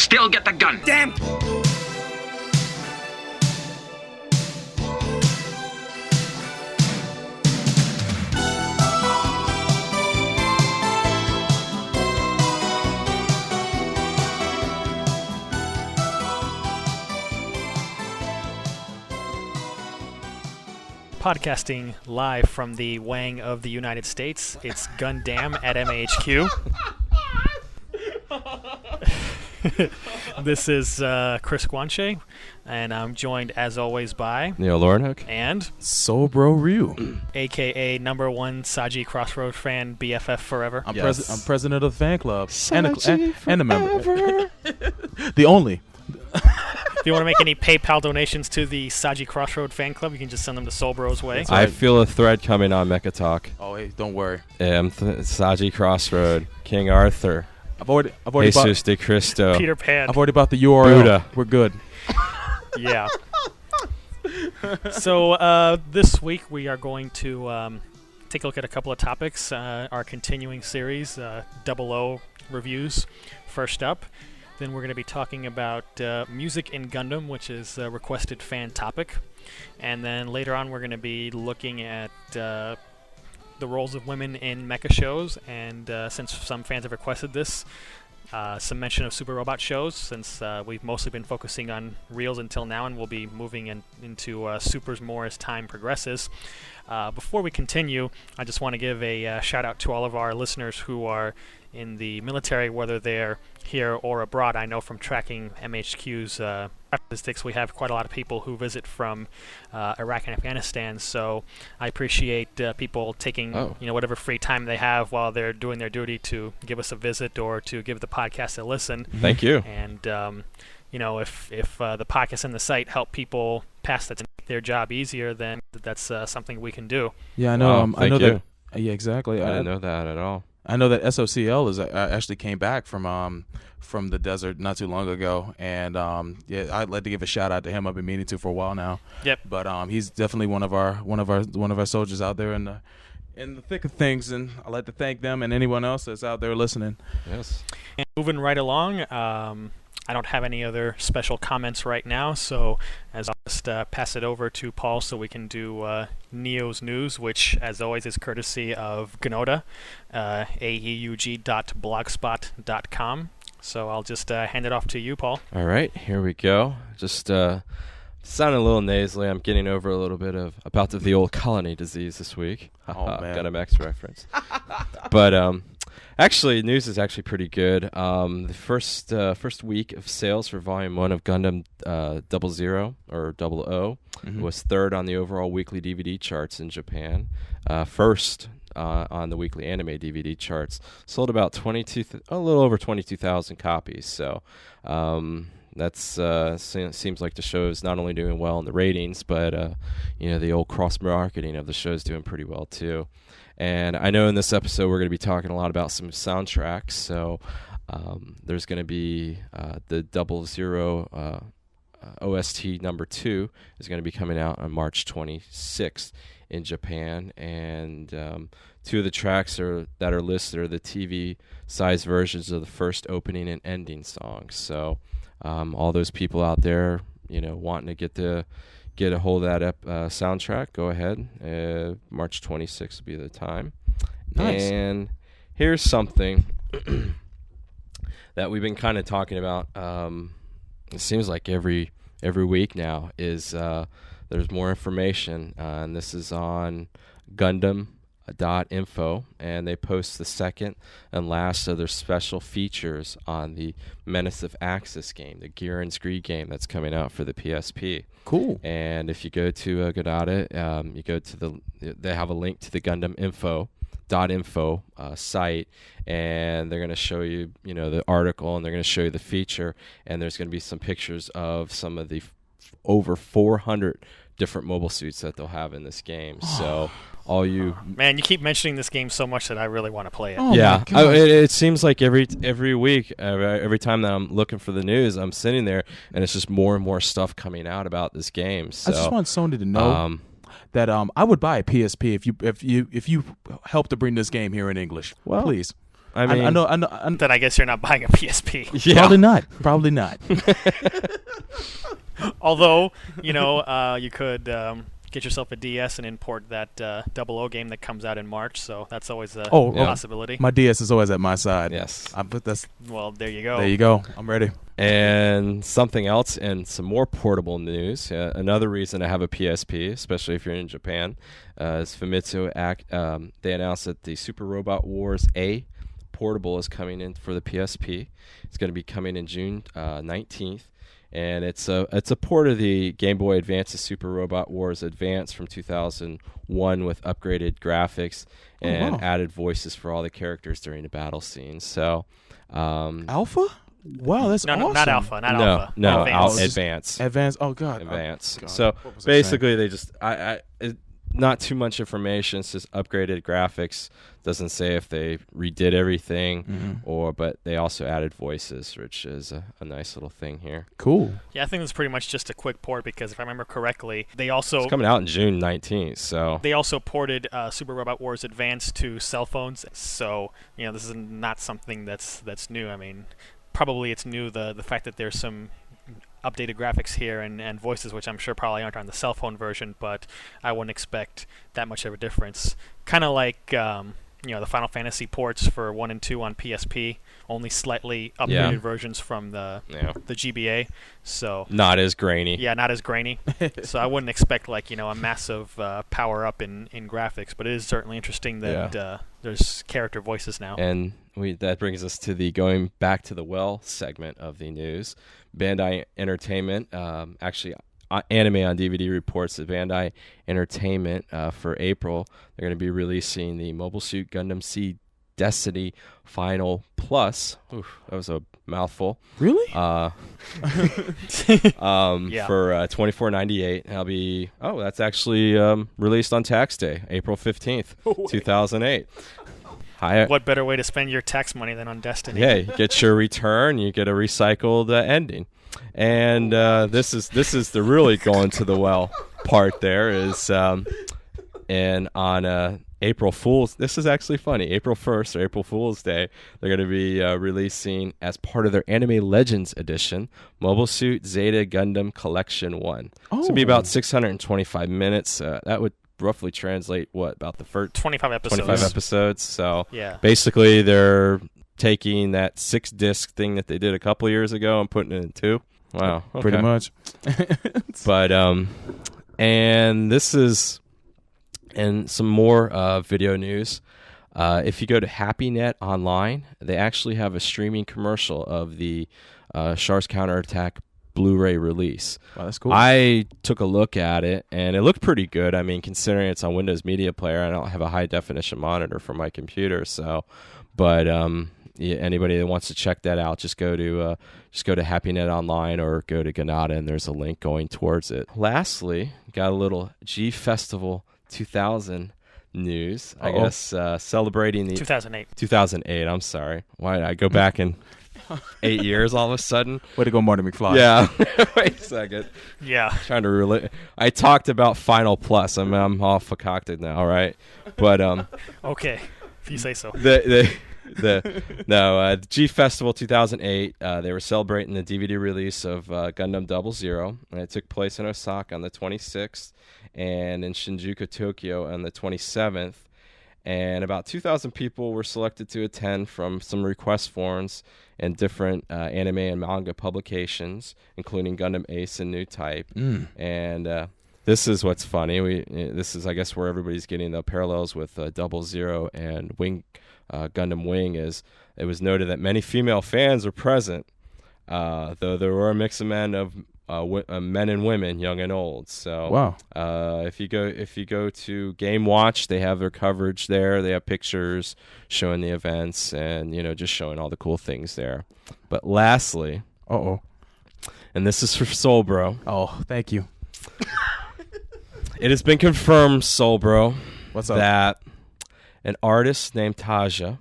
still get the gun. Damn! Podcasting live from the Wang of the United States, it's Gundam at MAHQ. This is Chris Guanche, and I'm joined as always by Neil Laurenhook and Sobro Ryu, aka #1 Saji Crossroad fan, BFF forever. I'm Yes. president of the fan club Saji and a member. The only. If you want to make any PayPal donations to the Saji Crossroad fan club, you can just send them to Solbro's way. I feel a thread coming on Mecha Talk. Oh, hey, don't worry. Saji Crossroad, King Arthur, I've already Jesus de Cristo, Peter Pan. I've already bought the URL. Buddha. We're good. Yeah. So this week we are going to take a look at a couple of topics. Our continuing series, 00 reviews, first up. Then we're going to be talking about music in Gundam, which is a requested fan topic. And then later on we're going to be looking at the roles of women in mecha shows. And since some fans have requested this, some mention of super robot shows, since we've mostly been focusing on reels until now, and we'll be moving into supers more as time progresses. Before we continue, I just want to give a shout out to all of our listeners who are in the military, whether they're here or abroad. I know from tracking MHQ's statistics, we have quite a lot of people who visit from Iraq and Afghanistan. So I appreciate people taking whatever free time they have while they're doing their duty to give us a visit or to give the podcast a listen. Thank you. And if the podcast and the site help people pass that to make their job easier, then that's something we can do. Yeah, I know. Wow, I know thank you. that. Yeah, exactly. I didn't know that at all. I know that SOCL is actually came back from the desert not too long ago, and I'd like to give a shout out to him. I've been meaning to for a while now. Yep. But he's definitely one of our soldiers out there in the thick of things, and I'd like to thank them and anyone else that's out there listening. Yes. And moving right along, I don't have any other special comments right now, so I'll just pass it over to Paul so we can do Neo's news, which, as always, is courtesy of Gnoda, aeug.blogspot.com. So I'll just hand it off to you, Paul. All right, here we go. Just sounding a little nasally. I'm getting over a little bit of about the old colony disease this week. Oh, man. Got a Max reference. But actually, news is actually pretty good. The first week of sales for Volume 1 of Gundam 00 or 00 was third on the overall weekly DVD charts in Japan. First on the weekly anime DVD charts. Sold about a little over 22,000 copies. So that's seems like the show is not only doing well in the ratings, but the old cross-marketing of the show is doing pretty well too. And I know in this episode we're going to be talking a lot about some soundtracks. So there's going to be the 00 OST number 2 is going to be coming out on March 26th in Japan. And two of the tracks that are listed are the TV-sized versions of the first opening and ending songs. So all those people out there, wanting to get a hold of that soundtrack, go ahead. March 26th will be the time. Nice. And here's something that we've been kind of talking about. It seems like every week now is there's more information, and this is on Gundam.info, and they post the second and last of their special features on the Menace of Axis game, the Gear and Scree game that's coming out for the PSP. Cool. And if you go to Gundam, you go to they have a link to the Gundam info site, and they're going to show you, the article, and they're going to show you the feature, and there's going to be some pictures of some of the over 400 different mobile suits that they'll have in this game. So all you man, you keep mentioning this game so much that I really want to play it. Oh, yeah, it seems like every week, every time that I'm looking for the news, I'm sitting there, and it's just more and more stuff coming out about this game. So I just want Sony to know that I would buy a PSP if you help to bring this game here in English. Well, please. I mean, I know. Then I guess you're not buying a PSP. Yeah. Probably not. Although, you could get yourself a DS and import that 00 game that comes out in March. So that's always a possibility. My DS is always at my side. Yes. Well, there you go. There you go. I'm ready. And something else, and some more portable news. Another reason to have a PSP, especially if you're in Japan, is Famitsu. They announced that the Super Robot Wars A portable is coming in for the PSP. It's going to be coming in June 19th. And it's a port of the Game Boy Advance's Super Robot Wars Advance from 2001 with upgraded graphics and added voices for all the characters during the battle scenes. So, Alpha? Wow, that's awesome. No, not Alpha. Not Alpha. No, Advance. Advance. Oh God. Advance. God. So basically, they just not too much information. It's just upgraded graphics. Doesn't say if they redid everything but they also added voices, which is a nice little thing here. Cool. Yeah, I think it's pretty much just a quick port because if I remember correctly, it's coming out in June 19th. So they also ported Super Robot Wars Advance to cell phones. So this is not something that's new. I mean, probably it's new the fact that there's some updated graphics here and voices, which I'm sure probably aren't on the cell phone version, but I wouldn't expect that much of a difference. Kind of like the Final Fantasy ports for 1 and 2 on PSP, only slightly updated versions from the GBA. So not as grainy. Yeah, not as grainy. So I wouldn't expect a massive power up in graphics, but it is certainly interesting that there's character voices now. And that brings us to the going back to the well segment of the news. Bandai Entertainment, actually Anime on DVD reports that Bandai Entertainment for April, they're going to be releasing the Mobile Suit Gundam Seed Destiny Final Plus. Oof, that was a mouthful. Really? For $24.98. That's actually released on tax day, April 15th, 2008. What better way to spend your tax money than on Destiny? Yeah, you get your return, you get a recycled ending. And this is the really going to the well part there is and on April Fool's, this is actually funny, April 1st or April Fool's Day, they're going to be releasing as part of their Anime Legends edition, Mobile Suit Zeta Gundam Collection 1. It's going to be about 625 minutes. That would roughly translate about the first 25 episodes. 25 episodes. So yeah. Basically they're taking that 6-disc thing that they did a couple years ago and putting it in 2. Wow. Okay. Pretty much. But and this is and some more video news. If you go to HappyNet Online, they actually have a streaming commercial of the Shar's Counterattack Blu-ray release. Wow, that's cool. I took a look at it, and it looked pretty good. I mean, considering it's on Windows Media Player, I don't have a high-definition monitor for my computer, so. But anybody that wants to check that out, just go to HappyNet Online or go to Ganada, and there's a link going towards it. Lastly, got a little G Festival 2000 news. I guess celebrating the 2008. 2008. I'm sorry. Why did I go back in 8 years all of a sudden? Way to go, Marty McFly. Yeah. Wait a second. Yeah. Trying to relate. I talked about Final Plus. I'm all concocted now, right? But okay, if you say so. The G Festival 2008. They were celebrating the DVD release of Gundam 00, and it took place in Osaka on the 26th, and in Shinjuku, Tokyo, on the 27th. And about 2,000 people were selected to attend from some request forms and different anime and manga publications, including Gundam Ace and New Type. And this is what's funny. This is, I guess, where everybody's getting the parallels with 00 and Gundam Wing. Is it was noted that many female fans were present, though there were a mix of men and women, young and old. So wow. If you go to Game Watch, they have their coverage there. They have pictures showing the events and just showing all the cool things there. But lastly, and this is for Soul Bro. Oh, thank you. It has been confirmed, Soul Bro, what's up? That an artist named Taja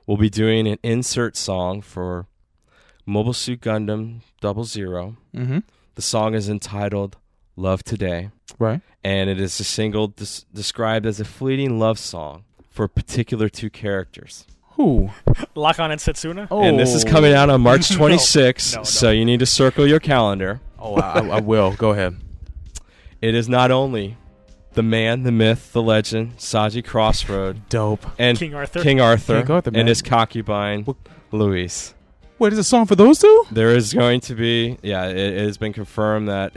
will be doing an insert song for Mobile Suit Gundam 00. Mm-hmm. The song is entitled Love Today. Right. And it is a single described as a fleeting love song for particular two characters. Who? Lock-On and Setsuna. Oh. And this is coming out on March 26th, No. so you need to circle your calendar. Oh, I will. Go ahead. It is not only the man, the myth, the legend, Saji Crossroad, Dope. and King Arthur. King Arthur, and man. his concubine, Luis. Wait, is a song for those two? There is going to be, it has been confirmed that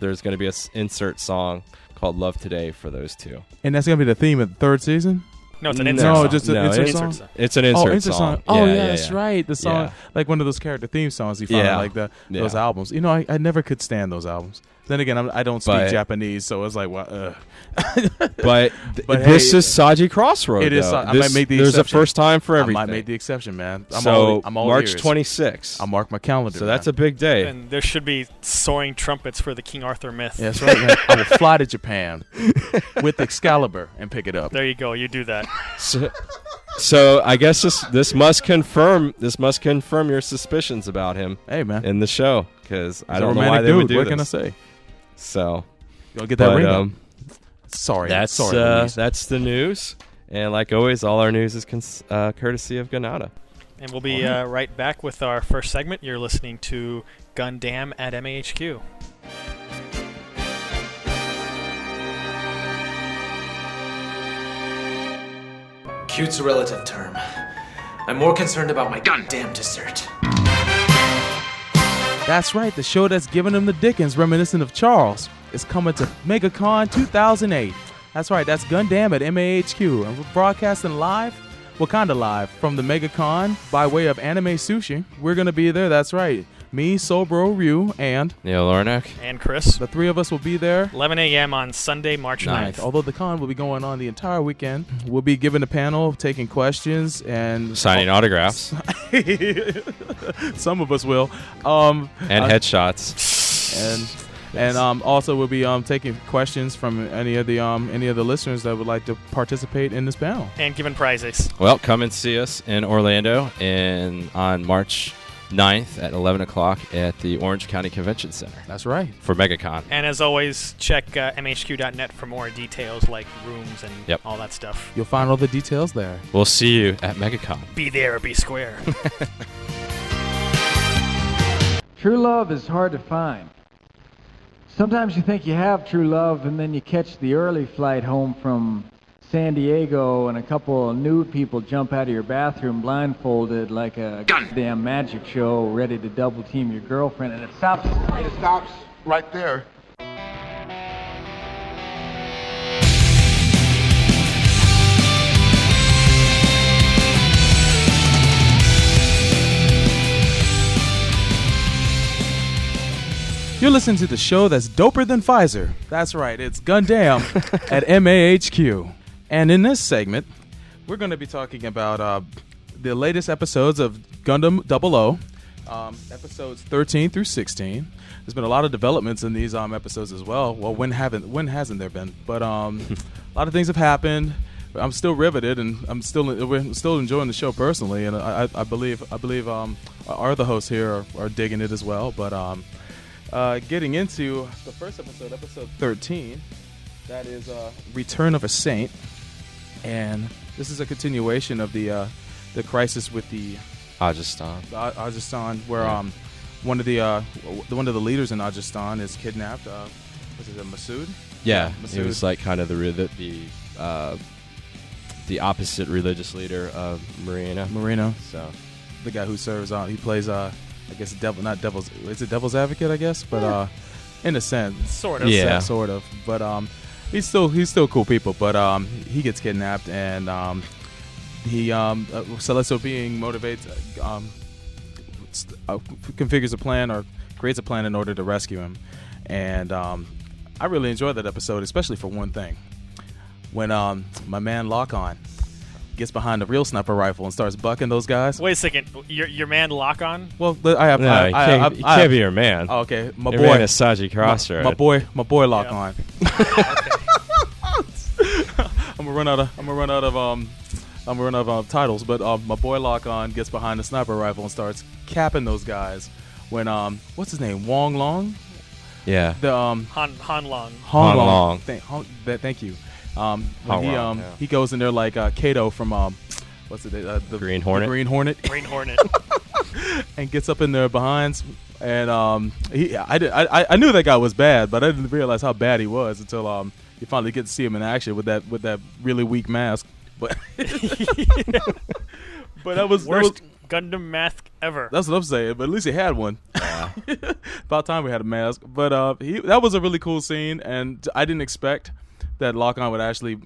there's going to be an insert song called Love Today for those two. And that's gonna be the theme of the third season. No, it's an No, insert No, song. just an No, insert Insert song. song. It's an insert song. song. Oh, Yeah, yeah, that's right. The song, Yeah. like one of those character theme songs you find Yeah. on like those Yeah. albums. You know, I never could stand those albums. Then again, I don't speak But- Japanese, so it's like, well, But, But this hey, is Saji Crossroad. it is though. Sa- I might make the There's a exception. first time for I everything. might make the exception, man. I'm so all March ears. 26th. I'll mark my calendar. So that's a big day. And there should be soaring trumpets for the King Arthur myth. Yeah, that's right, man. I will fly to Japan with Excalibur and pick it up. There you go. You do that. So I guess this must confirm your suspicions about him Hey, man. in the show, because I He's a don't know why romantic they would dude. do What this. can I say? So You'll get that but, ring up. Sorry. that's sorry, Louise. that's the news, and like always, all our news is courtesy of Ganada. And we'll be right back with our first segment. You're listening to Gundam at MAHQ. Cute's a relative term. I'm more concerned about my goddamn dessert. That's right. The show that's giving him the Dickens, reminiscent of Charles, is coming to Megacon 2008. That's right. That's Gundam at MAHQ. And we're broadcasting live, well, kind of live, from the Megacon by way of Anime Sushi. We're going to be there. That's right. Me, Sobro, Ryu, and Neil Lornak. And Chris. the three of us will be there. 11 a.m. on Sunday, March 9th. Although the con will be going on the entire weekend, we'll be giving a panel, taking questions, and Signing autographs some of us will. and headshots. And also we'll be taking questions from any of the listeners that would like to participate in this panel. And giving prizes. Well, come and see us in Orlando on March 9th at 11 o'clock at the Orange County Convention Center That's right. for Megacon. And as always, check MHQ.net for more details like rooms and Yep. all that stuff. You'll find all the details there. We'll see you at Megacon. Be there or be square. True love is hard to find. Sometimes you think you have true love, and then you catch the early flight home from San Diego, and a couple of nude people jump out of your bathroom blindfolded like a goddamn magic show, ready to double team your girlfriend, and it stops. It stops right there. You're listening to the show that's doper than Pfizer. That's right, it's Gundam at MAHQ. And in this segment, we're going to be talking about the latest episodes of Gundam 00, episodes 13 through 16. There's been a lot of developments in these episodes as well. Well, when hasn't there been? But a lot of things have happened. I'm still riveted, and we're still enjoying the show personally, and I believe our other hosts here are digging it as well. But getting into the first episode 13, that is Return of a Saint, and this is a continuation of the crisis with the Ajistan, where one of the leaders in Ajistan is kidnapped. Was it Masood? Yeah, Masood. he was like kind of the opposite religious leader of Marino. So The guy who serves he plays I guess devil's advocate, I guess, but in a sense, Sort of. Yeah. sort of. But he's still cool people. But he gets kidnapped, and he Celestial Being motivates, configures a plan or creates a plan in order to rescue him. And I really enjoyed that episode, especially for one thing, when my man Lock-On gets behind a real sniper rifle and starts bucking those guys. Wait a second. Your man Lock-On? Well, I have. no, he can't be your man. Oh, okay, my Your boy, man is Saji Crossroad. my boy, Lock-On. I'm gonna run out of titles, but my boy Lock-On gets behind the sniper rifle and starts capping those guys. When what's his name? Wong Long. Yeah. The Han Long. Hong Han Long. Long. Thank you. When Hong Long, yeah. he goes in there like Kato from what's it? The Green Hornet. The Green Hornet. Green Hornet. And gets up in their behinds. And I knew that guy was bad, but I didn't realize how bad he was until you finally get to see him in action with that really weak mask. But but that was Worst Gundam mask ever. That's what I'm saying. But at least he had one. Yeah. About time we had a mask. But that was a really cool scene, and I didn't expect that Lock-On would actually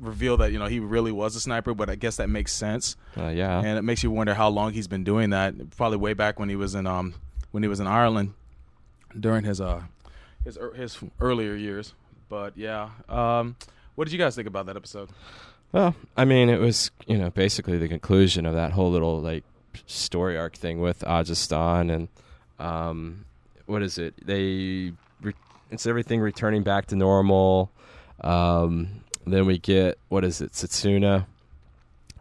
reveal that he really was a sniper. But I guess that makes sense. Yeah. And it makes you wonder how long he's been doing that. Probably way back when he was in Ireland during his earlier years. But yeah, what did you guys think about that episode? Well, I mean, it was basically the conclusion of that whole little like story arc thing with Ajistan, and what is it? It's everything returning back to normal. Then we get Setsuna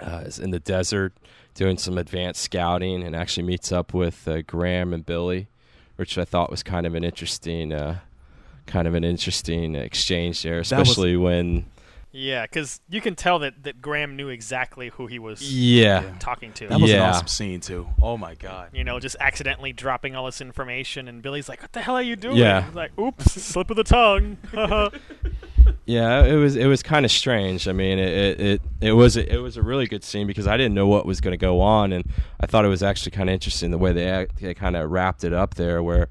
is in the desert doing some advanced scouting and actually meets up with Graham and Billy, which I thought was kind of an interesting exchange there, especially when. Yeah, because you can tell that Graham knew exactly who he was talking to. That was an awesome scene, too. Oh, my God. Just accidentally dropping all this information, and Billy's like, what the hell are you doing? Yeah. He's like, oops, slip of the tongue. Yeah, it was kind of strange. I mean, it was a really good scene because I didn't know what was going to go on, and I thought it was actually kind of interesting the way they kind of wrapped it up there, where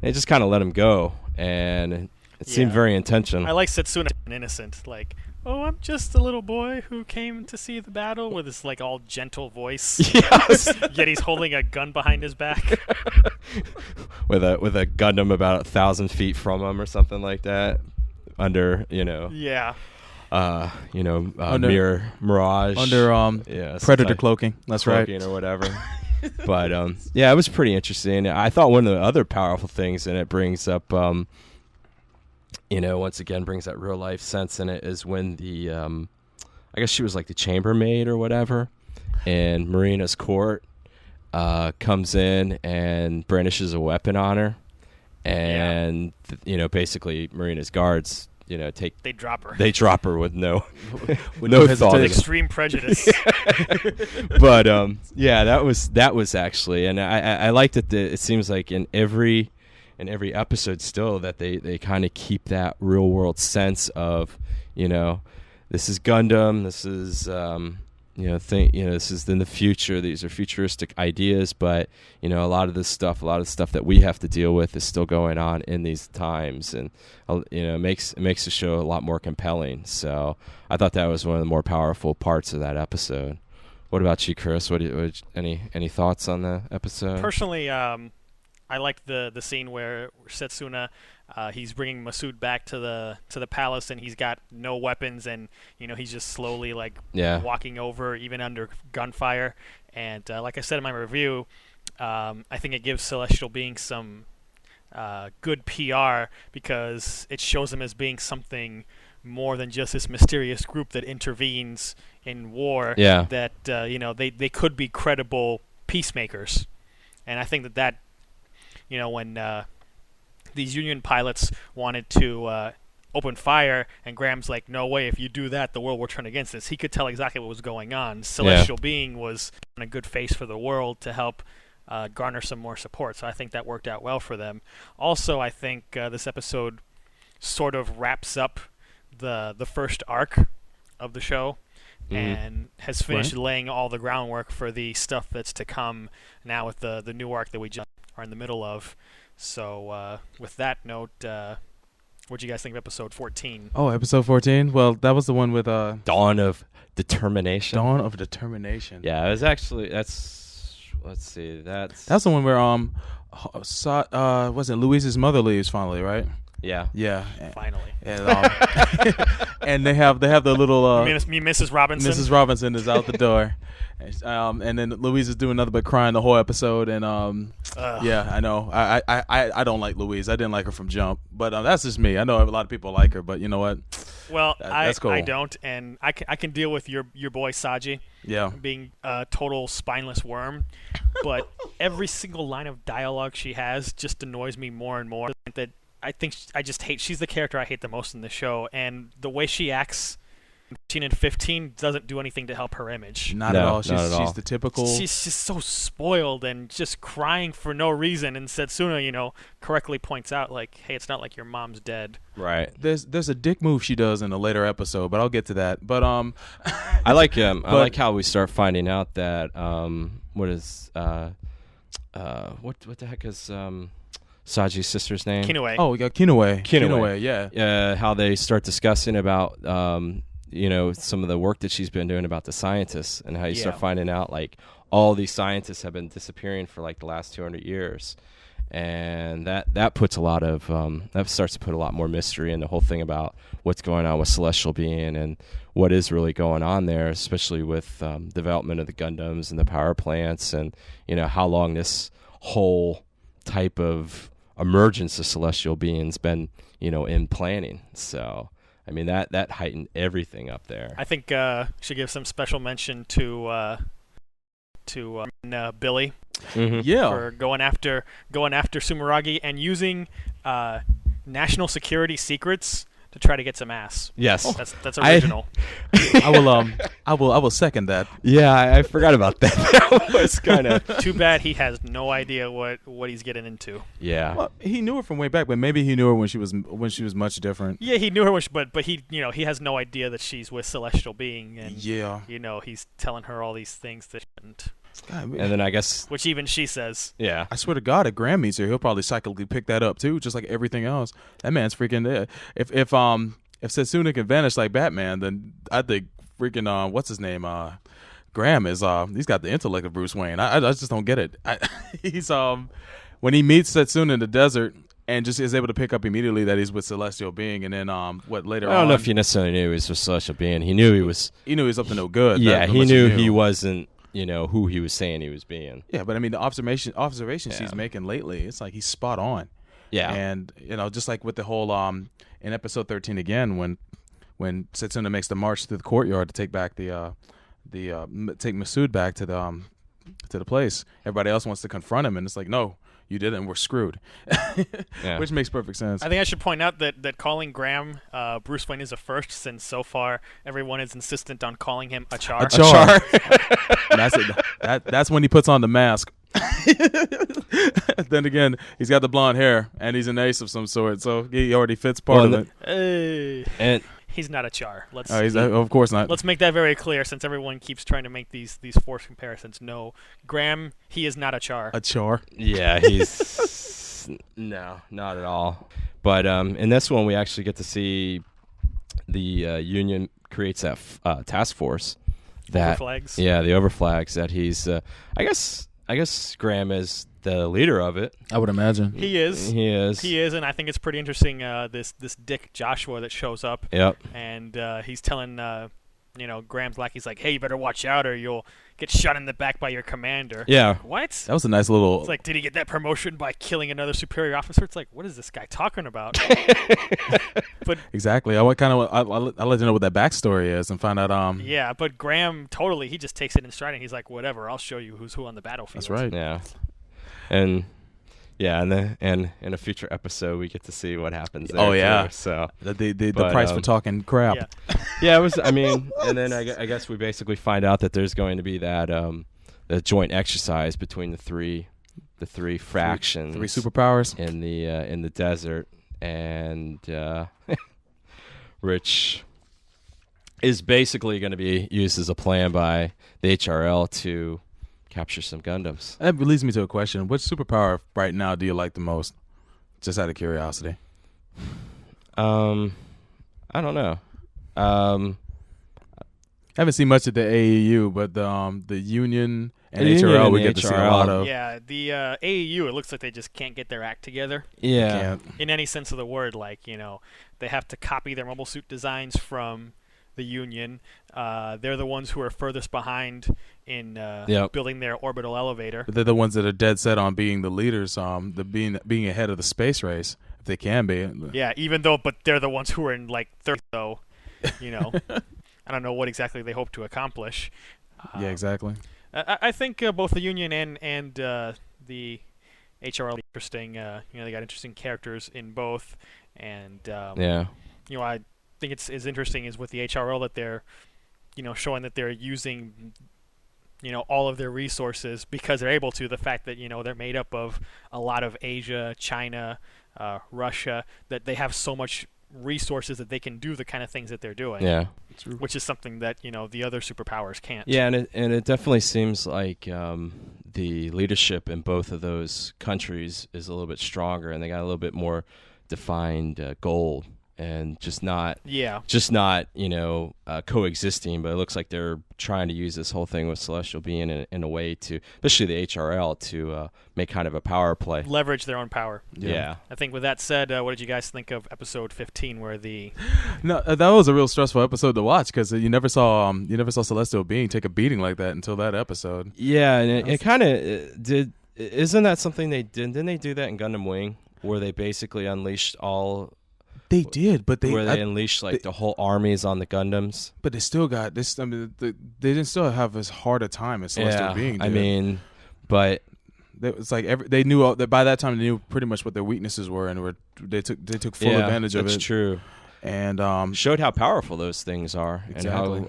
they just kind of let him go, and it seemed very intentional. I like Setsuna innocent, like, oh, I'm just a little boy who came to see the battle, with this like all gentle voice. Yes. Yet he's holding a gun behind his back. with a Gundam about 1,000 feet from him or something like that. Under Yeah. Mirror Mirage under Predator cloaking. That's cloaking right. or whatever. But it was pretty interesting. I thought one of the other powerful things, and it brings up once again brings that real life sense in it, is when the I guess she was like the chambermaid or whatever, and Marina's court comes in and brandishes a weapon on her, and basically Marina's guards they drop her with no thought, extreme prejudice. But that was actually, and I liked it. It seems like in every episode still that they kind of keep that real world sense of this is Gundam, this is this is in the future, these are futuristic ideas, but a lot of the stuff that we have to deal with is still going on in these times, and it makes the show a lot more compelling. So I thought that was one of the more powerful parts of that episode. What about you, Chris? Any thoughts on the episode? Personally, I liked the scene where Setsuna, he's bringing Masood back to the palace, and he's got no weapons, and he's just slowly walking over, even under gunfire. And like I said in my review, I think it gives Celestial Beings some good PR, because it shows them as being something more than just this mysterious group that intervenes in war. Yeah. That they could be credible peacemakers, and I think that. When these Union pilots wanted to open fire, and Graham's like, no way, if you do that, the world will turn against us. He could tell exactly what was going on. Celestial Being was on a good face for the world to help garner some more support, so I think that worked out well for them. Also, I think this episode sort of wraps up the first arc of the show, and has finished laying all the groundwork for the stuff that's to come now with the new arc that we just are in the middle of. So with that note, what do you guys think of episode 14? Oh, episode 14? Well, that was the one with Dawn of Determination. Dawn of Determination. Yeah, it was actually that's the one where wasn't Louise's mother leaves finally, right? Yeah. Yeah. Finally. And and they have the little me, Mrs. Robinson. Mrs. Robinson is out the door. And then Louise is doing nothing but crying the whole episode, and yeah, I know. I don't like Louise. I didn't like her from jump, but that's just me. I know a lot of people like her, but you know what? Well, that's cool. I don't, and I can deal with your boy Saji being a total spineless worm, but every single line of dialogue she has just annoys me more and more. That I think I just hate. She's the character I hate the most in the show, and the way she acts 14 and 15 doesn't do anything to help her image. Not at No, all. not at all. She's the typical. She's just so spoiled and just crying for no reason. And Setsuna, correctly points out, like, hey, it's not like your mom's dead. Right. There's a dick move she does in a later episode, but I'll get to that. But I like I like how we start finding out that what the heck is Saji's sister's name? Kinue. oh, we got Kinue. Kinue. Yeah. How they start discussing about some of the work that she's been doing about the scientists, and how you start finding out like all these scientists have been disappearing for like the last 200 years, and that puts a lot of that starts to put a lot more mystery in the whole thing about what's going on with Celestial Being and what is really going on there, especially with development of the Gundams and the power plants, and how long this whole type of emergence of celestial beings been in planning. So I mean that heightened everything up there. I think should give some special mention to Billy Mm-hmm. Yeah. for going after Sumeragi and using national security secrets to try to get some ass. Yes. That's original. I will second that. Yeah, I forgot about that. That was kind of Too bad he has no idea what he's getting into. yeah. Well, he knew her from way back, but maybe he knew her when she was much different. Yeah, he knew her, but he he has no idea that she's with Celestial Being, and Yeah. he's telling her all these things that shouldn't, God, And then I guess which even she says. yeah. I swear to God, if Graham meets her, he'll probably psychically pick that up too, just like everything else. That man's freaking there. If Setsuna can vanish like Batman, then I think freaking what's his name? Graham is he's got the intellect of Bruce Wayne. I just don't get it. He's when he meets Setsuna in the desert and just is able to pick up immediately that he's with Celestial Being, and then what later on? I don't know if he necessarily knew he was a celestial being. He knew he was. He knew he was up to no good. Yeah, That he much knew he wasn't. Who he was saying he was being. Yeah, but I mean the observations Yeah. she's making lately, it's like he's spot on. Yeah. And just like with the whole in episode 13 again, when Setsuna makes the march through the courtyard to take back take Masood back to the place, everybody else wants to confront him, and it's like, no, you didn't. We're screwed. Yeah. Which makes perfect sense. I think I should point out that calling Graham Bruce Wayne is a first, since so far everyone is insistent on calling him a Char. A Char. That's it. That's when he puts on the mask. Then again, he's got the blonde hair, and he's an ace of some sort, so he already fits part of it. Hey. And He's not a Char. He's of course not. Let's make that very clear, since everyone keeps trying to make these forced comparisons. No, Graham, he is not a Char. A Char. yeah, he's no, not at all. But in this one, we actually get to see the Union creates that task force. That Overflags. Yeah, the overflags. That he's. I guess Graham is the leader of it. I would imagine. He is. He is. He is, and I think it's pretty interesting. This Dick Joshua that shows up. Yep. And he's telling Graham's like, he's like, hey, you better watch out or you'll get shot in the back by your commander. Yeah. What? That was a nice little. It's like, did he get that promotion by killing another superior officer? It's like, what is this guy talking about? But Exactly. I'll let you know what that backstory is and find out. yeah, but Graham totally, he just takes it in stride and he's like, whatever, I'll show you who's who on the battlefield. That's right. Yeah. And yeah, and in a future episode we get to see what happens there. Oh, yeah. Too, so The But, price for talking crap. Yeah. yeah, it was. I mean, and then I guess we basically find out that there's going to be that the joint exercise between the three fractions, Three superpowers. in the desert, and Rich is basically going to be used as a plan by the HRL to capture some Gundams. That leads me to a question. Which superpower right now do you like the most? Just out of curiosity. I don't know. I haven't seen much of the AEU, but the Union and The Union HRL and we the get to see a HRL. lot of. Yeah, the AEU, it looks like they just can't get their act together Yeah. Can't. in any sense of the word. Like, they have to copy their mobile suit designs from the Union. They're the ones who are furthest behind in Yep. building their orbital elevator. But they're the ones that are dead set on being the leaders, being ahead of the space race, if they can be. Yeah, but they're the ones who are in like third, though. I don't know what exactly they hope to accomplish. Yeah, exactly. I think both the Union and the HRL are interesting. They got interesting characters in both, and Yeah. think is interesting is with the HRL that they're, showing that they're using, all of their resources because they're able to. The fact that they're made up of a lot of Asia, China, Russia, that they have so much resources that they can do the kind of things that they're doing. Yeah. Which is something that the other superpowers can't. Yeah, and it definitely seems like the leadership in both of those countries is a little bit stronger, and they got a little bit more defined goal, and just not coexisting. But it looks like they're trying to use this whole thing with Celestial Being in a way to, especially the HRL, to make kind of a power play, leverage their own power. Yeah. I think with that said, what did you guys think of episode 15, where the? No, that was a real stressful episode to watch because you never saw Celestial Being take a beating like that until that episode. Yeah, and it kind of did. Isn't that something they did? Didn't they do that in Gundam Wing, where they basically unleashed all? They did, but they unleashed the whole armies on the Gundams. But they still got this. I mean, they didn't still have as hard a time as Celestial Being did. I mean, but it's like they knew that by that time they knew pretty much what their weaknesses were, and they took full advantage of it. That's true. And showed how powerful those things are, exactly. And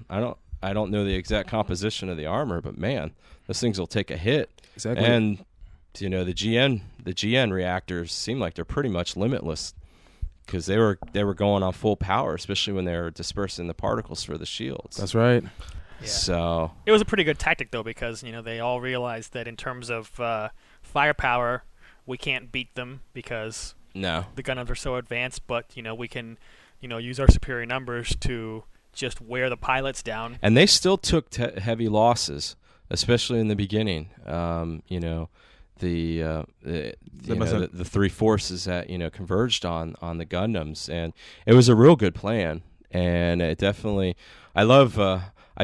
how I don't know the exact composition of the armor, but man, those things will take a hit. Exactly. And the GN reactors seem like they're pretty much limitless, because they were going on full power, especially when they were dispersing the particles for the shields. That's right. Yeah. So it was a pretty good tactic, though, because they all realized that in terms of firepower, we can't beat them because no, the Gundams are so advanced. But we can use our superior numbers to just wear the pilots down. And they still took heavy losses, especially in the beginning. The three forces that converged on the Gundams, and it was a real good plan. And it definitely, I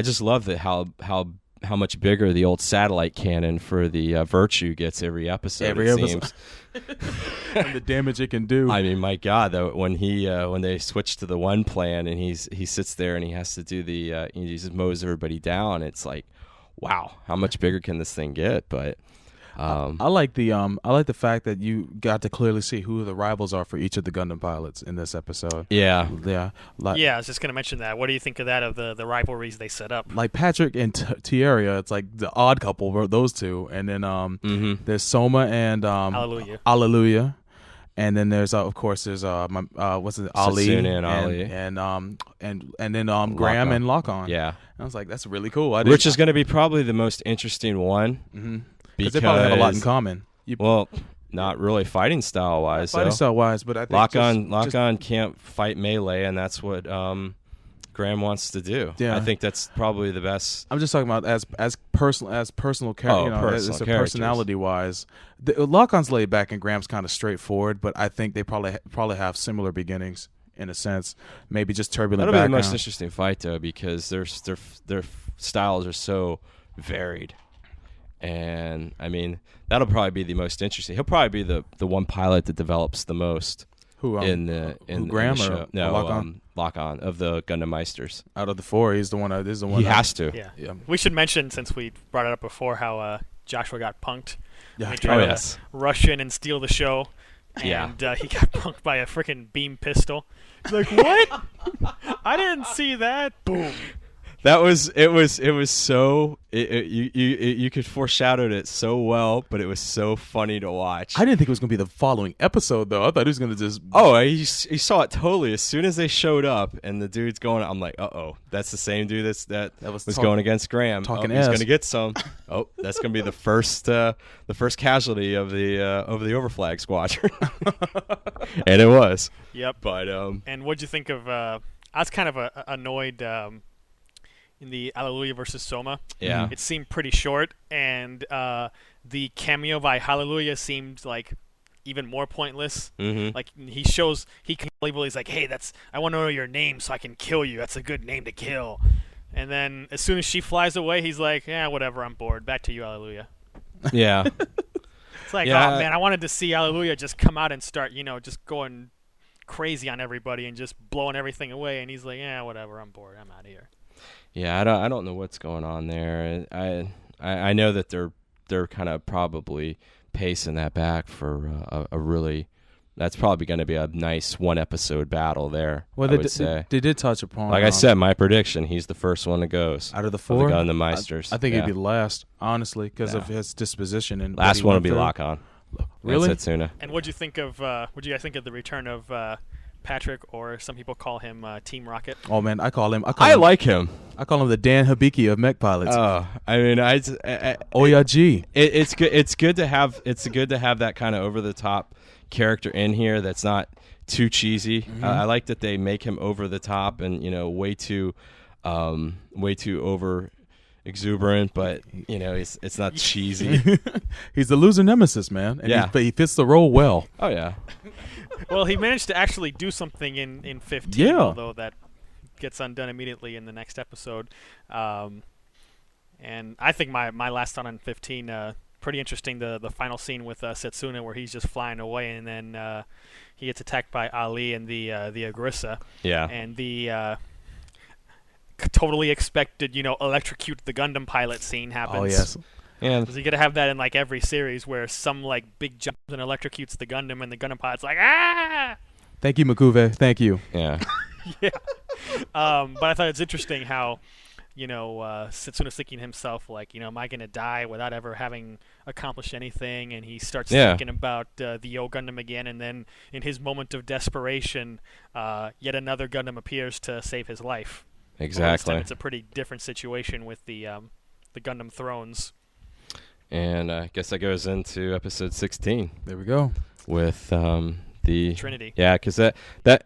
just love that how much bigger the old satellite cannon for the Virtue gets every episode. Seems. And the damage it can do. I mean, my God, though, when they switch to the one plan and he sits there and he has to do he just mows everybody down. It's like, wow, how much bigger can this thing get? But I like the fact that you got to clearly see who the rivals are for each of the Gundam pilots in this episode. Yeah. I was just going to mention that. What do you think of that, of the rivalries they set up? Like Patrick and Tierra, it's like the odd couple were those two, and then there's Soma and Alleluia. And then there's of course there's Ali and Ali and then Graham and Lock-On. Yeah. And I was like, that's really cool. Which is going to be probably the most interesting one. Mm-hmm. Because they probably have a lot in common. Not really fighting style wise. But I think Lock-On can't fight melee, and that's what Graham wants to do. Yeah. I think that's probably the best. I'm just talking about as personal character, personality wise. Lock-On's laid back and Graham's kind of straightforward, but I think they probably have similar beginnings in a sense. Maybe just turbulent. That'll background. be the most interesting fight though, because their styles are so varied. And I mean, that'll probably be the most interesting. He'll probably be the one pilot that develops the most. Graham the show. or no Lock-On? Lock-On of the Gundam Meisters. Out of the four, he's the one. He has to. Yeah. We should mention, since we brought it up before, how Joshua got punked. Yeah. He tried to rush in and steal the show, and he got punked by a freaking beam pistol. He's like, what? I didn't see that. Boom. That was it was so you could foreshadow it so well, but it was so funny to watch. I didn't think it was going to be the following episode though. I thought he was going to just he saw it totally as soon as they showed up and the dude's going. I'm like, that's the same dude that was going against Graham. Talking he's going to get some. That's going to be the first casualty of the Overflag Squadron. And it was. Yep. But and what'd you think of? I was kind of annoyed. In the Hallelujah versus Soma. Yeah. It seemed pretty short, and the cameo by Hallelujah seemed like even more pointless. Mm-hmm. Like he's like, hey, I want to know your name so I can kill you. That's a good name to kill. And then as soon as she flies away, he's like, yeah, whatever, I'm bored. Back to you, Hallelujah. Yeah. It's like, oh man, I wanted to see Hallelujah just come out and start, just going crazy on everybody and just blowing everything away. And he's like, yeah, whatever, I'm bored. I'm out of here. Yeah, I don't know what's going on there. I know that they're kind of probably pacing that back for a really that's probably going to be a nice 1 episode battle there. Well, I would say. they did touch upon. Like I said, my prediction, he's the first one that goes out of the of 4, the Gundam Meisters. I think yeah. he'd be the last, honestly, because of Yeah. his disposition and Last one will be through. Lock On. Really? That's Setsuna. And what'd you think of? What'd you guys think of the return of Patrick, or some people call him Team Rocket? Oh man, I call him I like him. I call him the Dan Hibiki of mech pilots. Oh, I mean, Oya G. It's good. It's good to have that kind of over the top character in here. That's not too cheesy. I like that they make him over the top and way too over exuberant, but it's not cheesy. He's the loser nemesis, man. And Yeah. but he fits the role well. Oh yeah. Well, he managed to actually do something in 15, Yeah. although that gets undone immediately in the next episode. And I think my last thought on 15, pretty interesting, the final scene with Setsuna, where he's just flying away, and then he gets attacked by Ali and the Agrissa. Yeah. And the totally expected, electrocute the Gundam pilot scene happens. Oh yes. And Because you got to have that in like every series where some like big jumps and electrocutes the Gundam, and the Gundam pilot's like, ah! Thank you, Makuve. Thank you. yeah. Yeah. But I thought it's interesting how, Setsuna's thinking to himself, like, am I going to die without ever having accomplished anything? And he starts Yeah. thinking about the old Gundam again, and then in his moment of desperation, yet another Gundam appears to save his life. Although this Exactly. time it's a pretty different situation with the Gundam Thrones. And I guess that goes into episode 16 There we go. with the Trinity. Yeah, because that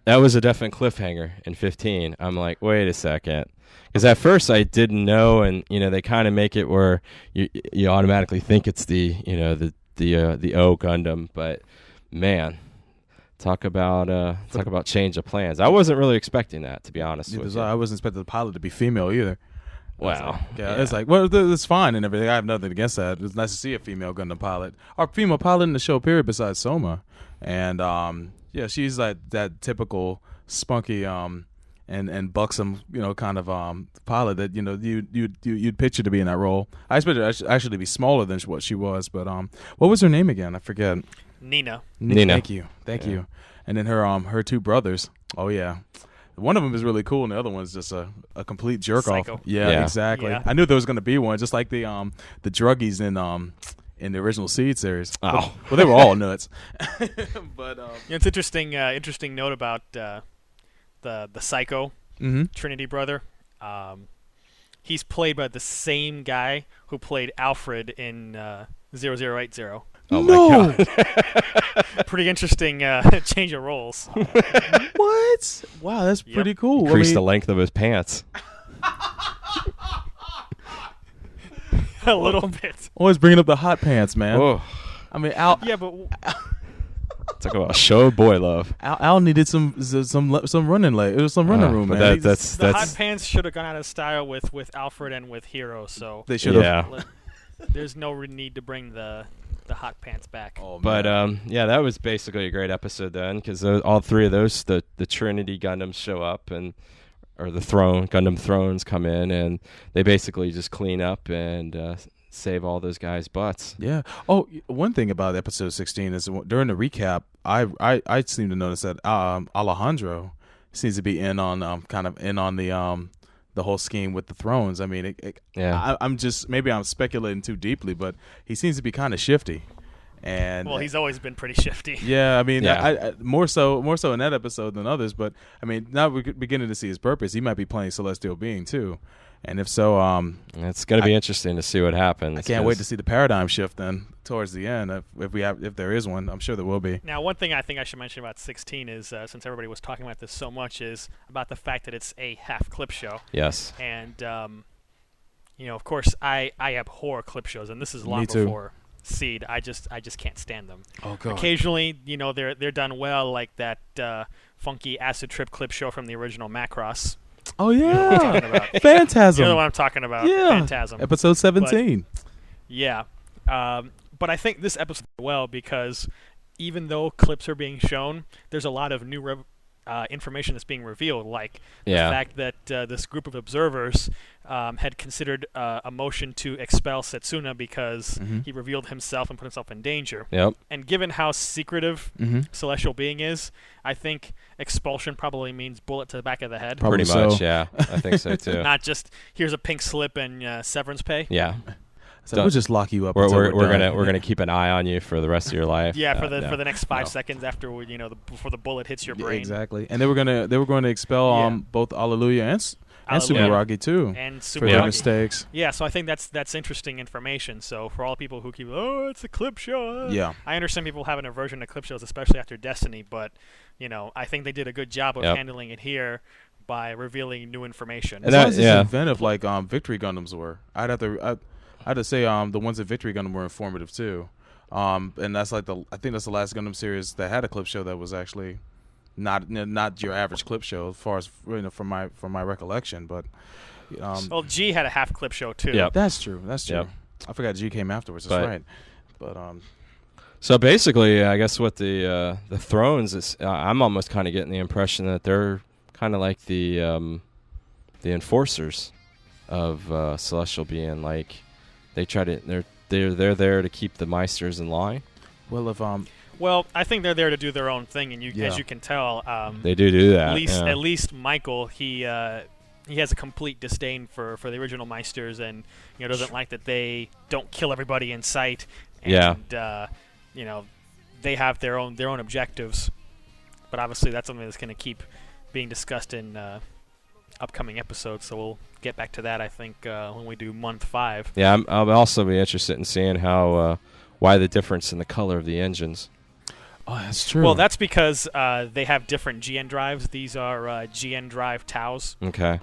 was a definite cliffhanger in 15. I'm like, wait a second, because at first I didn't know, and they kind of make it where you automatically think it's the O Gundam, but man, talk about change of plans. I wasn't really expecting that, to be honest with you. I wasn't expecting the pilot to be female either. Wow. It's like, well, it's fine and everything. I have nothing against that. It's nice to see a female Gundam pilot, or female pilot in the show period, besides Soma. And she's like that typical spunky and buxom, kind of pilot that you'd picture to be in that role. I expected her to actually be smaller than what she was, but what was her name again? I forget. Nina. Nina. Thank you. And then her 2 brothers. Oh yeah. One of them is really cool, and the other one's just a complete jerk Psycho. off. Yeah, Yeah. exactly. Yeah. I knew there was going to be one, just like the druggies in the original Seed series. Oh. Well, they were all nuts. But It's interesting. Interesting note about the Psycho Trinity brother. He's played by the same guy who played Alfred in 0080. Oh no. my god. Pretty interesting change of roles. What? Wow, that's Yep. pretty cool. Increase the length of his pants. A little bit. Always bringing up the hot pants, man. Oh, I mean, Al Yeah, but talk about a show of boy love. Al needed some running leg. It was some running room, But man. the hot pants should have gone out of style with Alfred and with Hero. So They should have. Yeah. there's no need to bring the hot pants back. Oh, man. But that was basically a great episode then, because all 3 of those, the Trinity Gundams show up, or the Gundam Thrones come in, and they basically just clean up and save all those guys' butts. Yeah. Oh, one thing about episode 16 is during the recap, I seem to notice that Alejandro seems to be in on the whole scheme with the thrones. I mean, Yeah. I'm just, maybe I'm speculating too deeply, but he seems to be kind of shifty. And Well, he's always been pretty shifty. yeah, I mean, Yeah. I more so in that episode than others. But I mean, now we're beginning to see his purpose. He might be playing Celestial Being too, and if so, It's going to be interesting to see what happens. I can't wait to see the paradigm shift then towards the end. If there is one, I'm sure there will be. Now, one thing I think I should mention about 16 is, since everybody was talking about this so much, is about the fact that it's a half clip show. Yes. And, of course, I abhor clip shows, and this is long Me too. before Seed. I just can't stand them. Oh god. Occasionally, they're done well, like that funky acid trip clip show from the original Macross. Oh You know what I'm yeah. talking about. Phantasm. You know what I'm talking about? Yeah. Phantasm. Episode 17. Yeah. But I think this episode well because even though clips are being shown, there's a lot of new information that's being revealed, like Yeah. the fact that this group of observers had considered a motion to expel Setsuna because he revealed himself and put himself in danger. Yep. And given how secretive Celestial Being is, I think expulsion probably means bullet to the back of the head. Probably Pretty much, so. yeah. I think so too. Not just here's a pink slip and severance pay. Yeah. So we'll just lock you up. We're, until we're, we're done. gonna keep an eye on you for the rest of your life. Yeah, for the no. for the next 5 No. seconds after before the bullet hits your brain. Exactly. And they were going to expel Yeah. Both Alleluia and Alleluia. Sumeragi too And for their Sumeragi. mistakes. Yeah, so I think that's interesting information. So for all people who keep, it's a clip show. Yeah. I understand people have an aversion to clip shows, especially after Destiny, but I think they did a good job of Yep. handling it here by revealing new information. As long as it's inventive, like Victory Gundams were, I'd have to say the ones at Victory Gundam were informative too. And that's like I think that's the last Gundam series that had a clip show that was actually not your average clip show, as far as from my recollection. But Well, G had a half clip show too. Yep. that's true. That's true. Yep. I forgot G came afterwards. That's But- right. But So basically, I guess what the Thrones is, I'm almost kind of getting the impression that they're kind of like the enforcers of Celestial Being. Like they try to they're there to keep the Meisters in line. well, if Well, I think they're there to do their own thing, and Yeah. as you can tell, They do that. at least Michael, he has a complete disdain for the original Meisters, and doesn't like that they don't kill everybody in sight. And, they have their own objectives, but obviously that's something that's going to keep being discussed in upcoming episodes. So we'll get back to that, I think, when we do month 5. Yeah, I'll also be interested in seeing how why the difference in the color of the engines. oh, that's true. Well, that's because they have different GN drives. These are GN drive TOWs, Okay.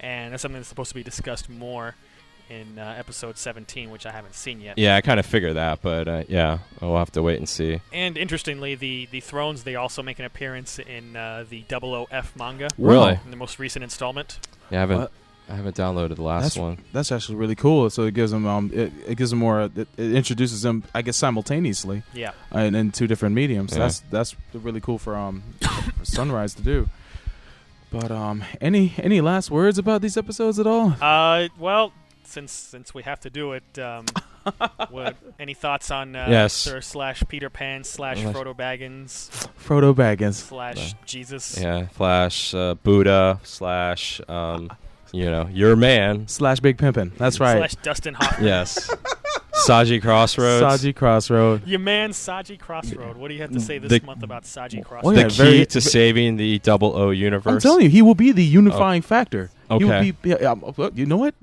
and that's something that's supposed to be discussed more in episode 17, which I haven't seen yet. Yeah, I kind of figure that, but yeah, we'll have to wait and see. And interestingly, the Thrones, they also make an appearance in the 00F manga, Really? in the most recent installment. Yeah, What? I haven't downloaded the last one. That's actually really cool. So it gives them it gives them more. It introduces them, I guess, simultaneously. Yeah. In 2 different mediums. Yeah. That's really cool for for Sunrise to do. But any last words about these episodes at all? Well, since we have to do it, any thoughts on Yes. Sir / Peter Pan / Frodo Baggins Frodo Baggins. / Jesus? Yeah, Flash, Buddha / your man. / Big Pimpin'. That's right. / Dustin Hoffman. Yes. Saji Crossroads. Saji Crossroad. Your man, Saji Crossroad. What do you have to say this The- month about Saji Crossroad? Oh, The yeah, key very- to saving the 00 universe. I'm telling you, he will be the unifying factor. He will Okay. be. Look, you know what?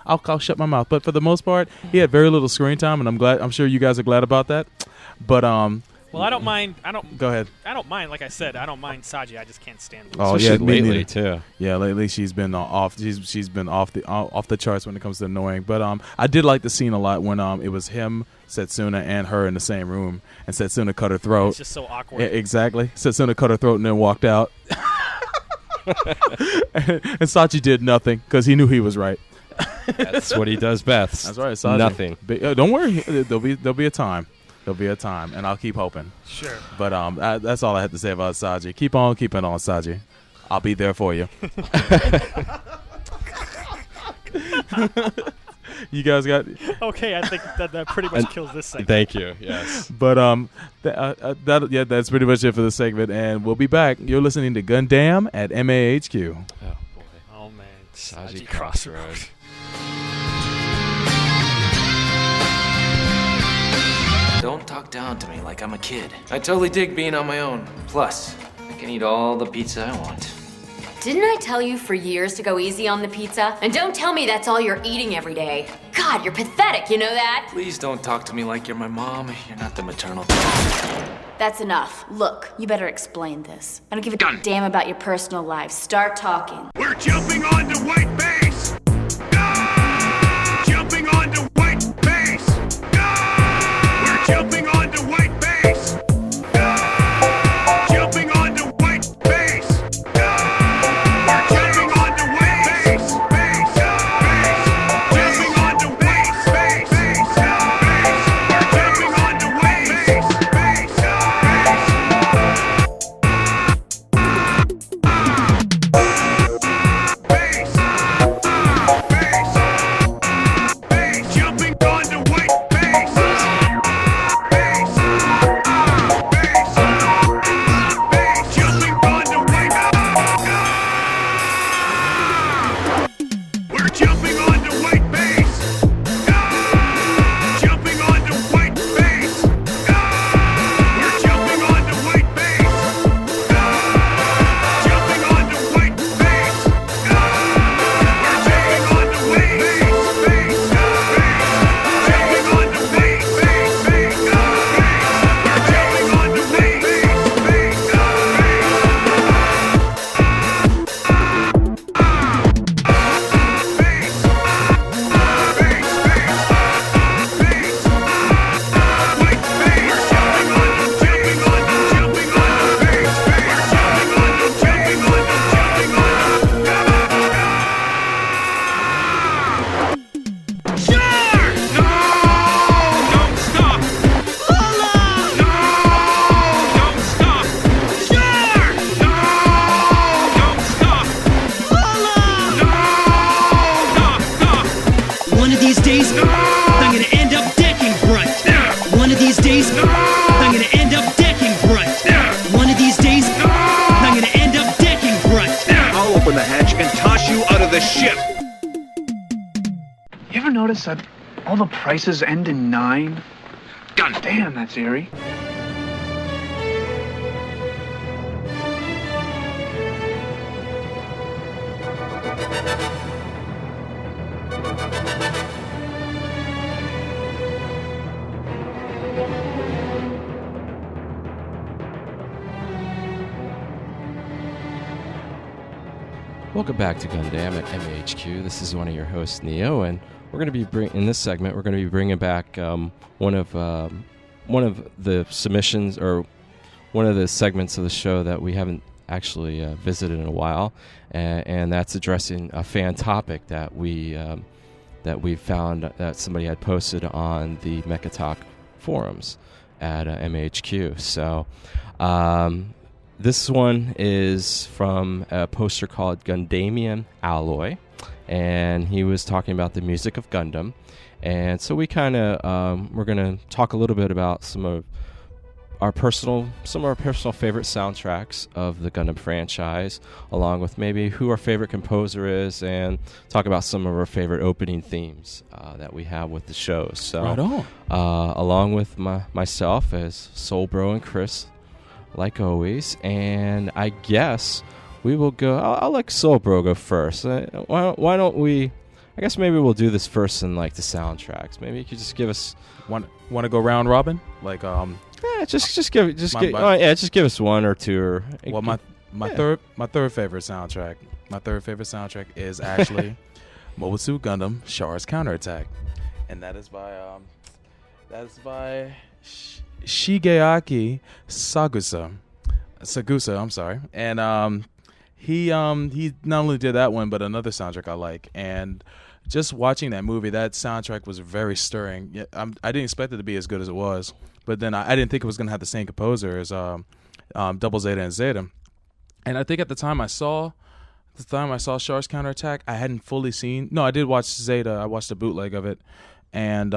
I'll shut my mouth. But for the most part, he had very little screen time, and I'm sure you guys are glad about that. But Well, I don't mind. I don't go ahead. Like I said, I don't mind Saji. I just can't stand him. Oh, Especially me lately neither. too. Yeah, lately she's been off. She's been off the charts when it comes to annoying. But I did like the scene a lot when it was him, Setsuna, and her in the same room, and Setsuna cut her throat. It's just so awkward. Yeah, exactly. Setsuna cut her throat and then walked out. And Sachi did nothing because he knew he was right. That's what he does best. That's right, Sachi. Nothing. Don't worry. There'll be a time. There'll be a time, and I'll keep hoping. Sure. But that's all I have to say about Saji. Keep on keeping on, Saji. I'll be there for you. You guys got, Okay, I think that pretty much kills this segment. Thank you. Yes. but that's pretty much it for the segment, and we'll be back. You're listening to Gundam at MAHQ. Oh boy. Oh man, Saji Saji Crossroad. Crossroad. Don't talk down to me like I'm a kid. I totally dig being on my own. Plus, I can eat all the pizza I want. Didn't I tell you for years to go easy on the pizza? And don't tell me that's all you're eating every day. God, you're pathetic, you know that? Please don't talk to me like you're my mom. You're not the maternal. That's enough. Look, you better explain this. I don't give a damn about your personal life. Start talking. We're jumping onto white base! Ah! Jumping onto white base! Ah! We're jumping onto white base! Ah! Jumping onto white base! Ah! We're jumping onto white base! Base! Base! Jumping onto white base! Base! Base! We're jumping onto white base! Base! Base! jumping onto white base. Jumping onto white base. We're jumping onto white base. Jumping onto white base. We're taking onto white base. Jumping onto white base. We're jumping onto white base. One of these days, I'm gonna end up decking Brunt. One of these days, I'm gonna end up decking Brunt. One of these days, I'm gonna end up decking Brunt. I'll open the hatch and toss you out of the ship. You ever notice that all the prices end in 9? God damn, that's eerie. Welcome back to Gundam at MAHQ. This is one of your hosts, Neo, and we're going to be in this segment. We're going to be bringing back one of the submissions or one of the segments of the show that we haven't actually visited in a while, and that's addressing a fan topic that we found that somebody had posted on the Mecha forums at MAHQ. So. This one is from a poster called Gundamian Alloy, and he was talking about the music of Gundam. And so we kind of we're going to talk a little bit about some of our personal favorite soundtracks of the Gundam franchise, along with maybe who our favorite composer is, and talk about some of our favorite opening themes that we have with the show. So, Right on. Along with myself as Soul Bro and Chris, like always, and I guess we will go. I'll let Soul Bro go first. Why don't we? I guess maybe we'll do this first in like the soundtracks. Maybe you could just give us Want to go round robin? Like just give us one or two. Or well, my third favorite soundtrack. My third favorite soundtrack is actually Mobile Suit Gundam Char's Counterattack, and that is by Shigeaki Sagusa, I'm sorry. And he not only did that one, but another soundtrack I like. And just watching that movie, that soundtrack was very stirring. Yeah, I didn't expect it to be as good as it was, but then I didn't think it was going to have the same composer as Double Zeta and Zeta. And I think at the time I saw Char's Counterattack, I hadn't fully seen. No, I did watch Zeta. I watched a bootleg of it. And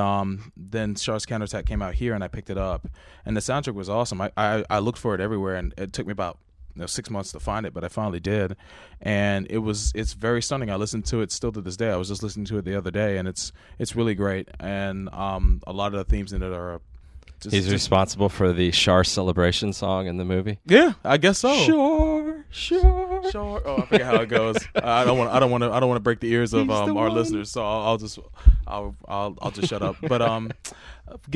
then Char's Counterattack came out here, and I picked it up. And the soundtrack was awesome. I looked for it everywhere, and it took me about 6 months to find it, but I finally did. And it's very stunning. I listen to it still to this day. I was just listening to it the other day, and it's really great. And a lot of the themes in it are. He's responsible for the Char celebration song in the movie. Yeah, I guess so. Sure. Oh, I forget how it goes. I don't want to break the ears of our listeners, so I'll just shut up. But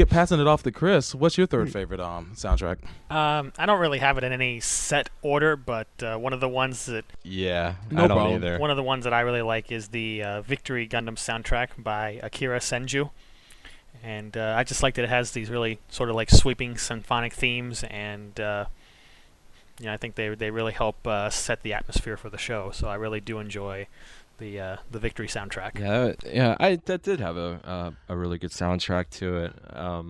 passing it off to Chris. What's your third favorite soundtrack? I don't really have it in any set order, but one of the ones that I No don't problem. either. one of the ones that I really like is the Victory Gundam soundtrack by Akira Senju. And I just like that it has these really sort of like sweeping symphonic themes, and I think they really help set the atmosphere for the show. So I really do enjoy the Victory soundtrack. That did have a really good soundtrack to it. I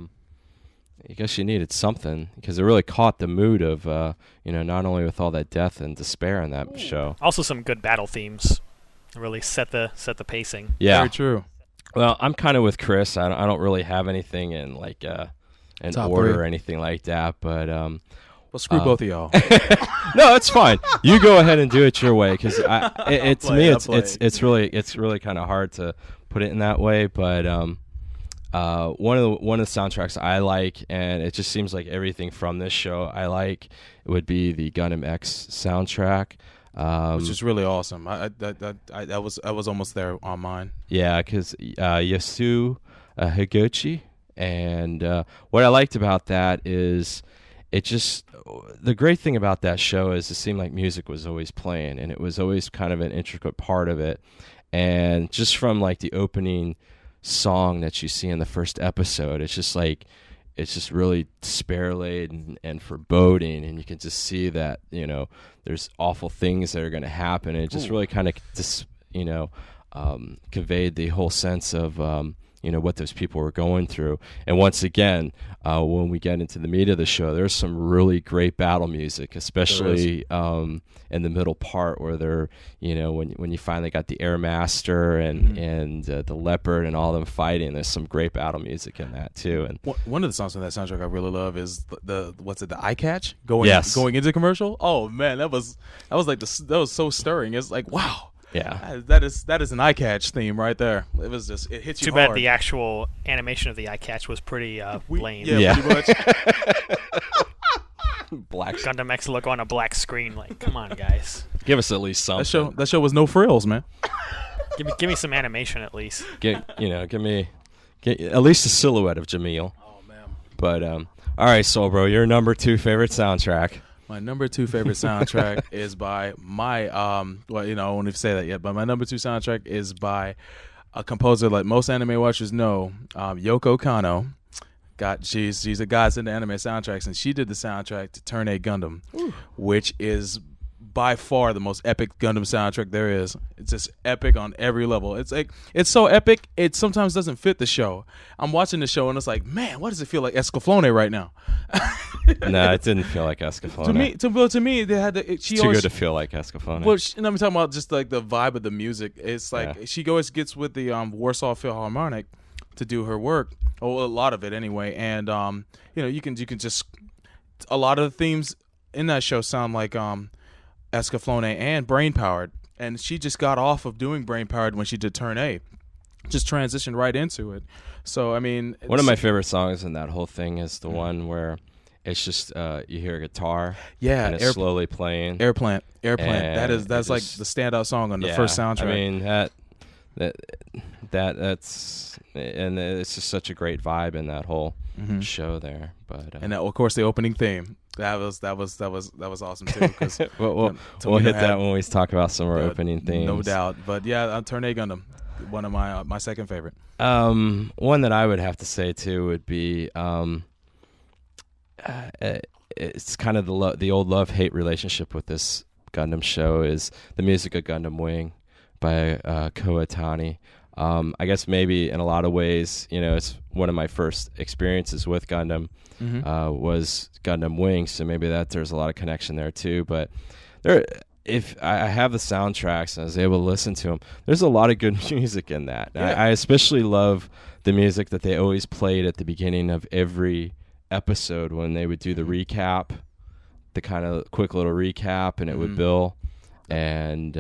guess you needed something because it really caught the mood of not only with all that death and despair in that show. Also, some good battle themes really set the pacing. Yeah, Very true. Well, I'm kind of with Chris. I don't really have anything in like an Top order three. or anything like that. But Well, screw both of y'all. No, it's fine. You go ahead and do it your way, because to me it's really kind of hard to put it in that way. But one of the soundtracks I like, and it just seems like everything from this show I like, it would be the Gundam X soundtrack. Which is really awesome. I was almost there on mine. Yeah, because Yasu Higuchi, and what I liked about that is the great thing about that show is it seemed like music was always playing, and it was always kind of an intricate part of it. And just from like the opening song that you see in the first episode, it's just really despair-laden and foreboding, and you can just see that, there's awful things that are going to happen, and it just really kind of just, conveyed the whole sense of, what those people were going through. And once again, when we get into the meat of the show, there's some really great battle music, especially in the middle part where they're, when you finally got the Air Master and the Leopard and all them fighting, there's some great battle music in that too. And one of the songs from that soundtrack I really love is the eye catch going into commercial. Oh man, that was so stirring. It's like, wow. Yeah, that is an eye catch theme right there. It was just, it hits you hard. Too bad the actual animation of the eye catch was pretty lame. Yeah, pretty much. Black Gundam X look on a black screen. Like, come on, guys. Give us at least something. That show was no frills, man. Give me some animation at least. Give me at least a silhouette of Jamil. Oh man. But all right, Soul Bro, your number 2 favorite soundtrack. My number 2 favorite soundtrack is by my I won't even say that yet, but my number 2 soundtrack is by a composer like most anime watchers know, Yoko Kanno. She's a godsend to anime soundtracks, and she did the soundtrack to Turn 8 Gundam, which is by far the most epic Gundam soundtrack there is. It's just epic on every level. It's so epic, it sometimes doesn't fit the show. I'm watching the show and it's like, man, what does it feel like Escaflowne right now? No, it didn't feel like Escaflowne. To me, they had it's too good to feel like Escaflowne. Well, I'm talking about just like the vibe of the music. It's like she always gets with the Warsaw Philharmonic to do her work. Oh, a lot of it anyway. And you can just, a lot of the themes in that show sound like Escaflowne and Brain Powered, and she just got off of doing Brain Powered when she did Turn A, just transitioned right into it. So I mean, one of my favorite songs in that whole thing is the one where it's just you hear a guitar, and it's slowly playing. Airplant. That's like the standout song on the first soundtrack. I mean that's and it's just such a great vibe in that whole show there. But and of course the opening theme. That was awesome too. Cause, we'll hit that when we talk about some of our opening themes, no doubt. But yeah, Turn 8 Gundam, one of my second favorite. One that I would have to say too would be it's kind of the old love-hate relationship with this Gundam show is the music of Gundam Wing by Koa Tani. I guess maybe in a lot of ways, it's one of my first experiences with Gundam was Gundam Wing, so maybe there's a lot of connection there too. But if I have the soundtracks and I was able to listen to them, there's a lot of good music in that. Yeah. I especially love the music that they always played at the beginning of every episode when they would do the recap, the kind of quick little recap, and it would build, and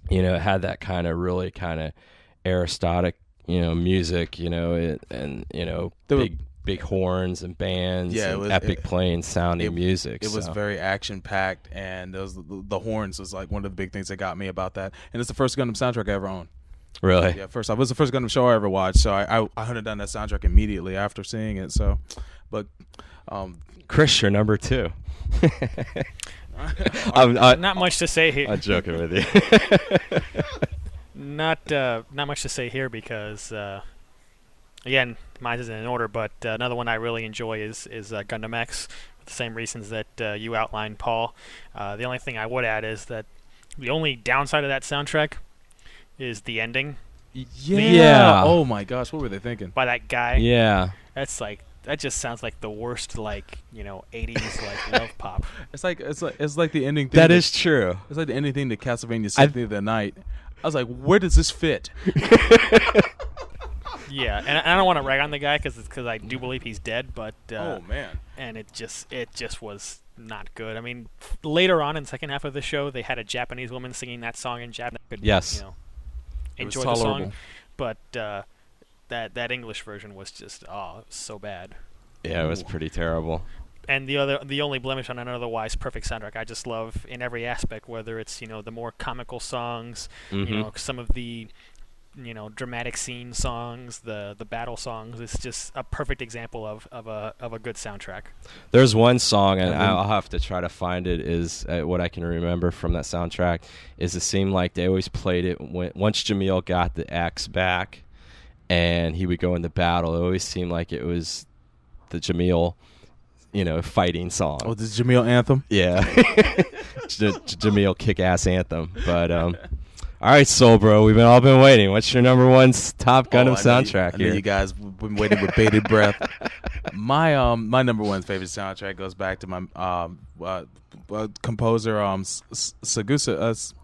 it had that kind of really kind of aristocratic, music, big horns and bands, and epic playing sounding music. It was very action packed, and the horns was like one of the big things that got me about that. And it's the first Gundam soundtrack I ever owned. Really? Yeah, it was the first Gundam show I ever watched, so I hunted down that soundtrack immediately after seeing it. So, but Chris, you're number 2. Not much to say here. I'm joking with you. Not much to say here because again, mine isn't in order. But another one I really enjoy is Gundam X for the same reasons that you outlined, Paul. The only thing I would add is that the only downside of that soundtrack is the ending. Yeah. Oh my gosh, what were they thinking? By that guy. Yeah. That just sounds like the worst 80s love pop. It's like the ending thing. That is true. It's like the ending thing to Castlevania Symphony of the Night. I was like, where does this fit? Yeah, and I don't want to rag on the guy because I do believe he's dead, but oh man, and it just was not good. I mean, later on in the second half of the show, they had a Japanese woman singing that song in Japanese. Yes. You know, It was enjoy the song, tolerable. but that English version was just so bad. Yeah, it was pretty terrible. And the only blemish on an otherwise perfect soundtrack, I just love in every aspect, whether it's the more comical songs, some of the dramatic scene songs, the battle songs. It's just a perfect example of a good soundtrack. There's one song, and I'll have to try to find it. Is what I can remember from that soundtrack is it seemed like they always played it once Jamil got the axe back, and he would go into battle. It always seemed like it was the Jamil, fighting song. Oh, the Jamil anthem. Yeah, Jamil kick-ass anthem. But all right, Soul Bro, we've all been waiting. What's your number one top Gundam soundtrack I here? know you guys been waiting with bated breath. My number one favorite soundtrack goes back to my composer Sagusa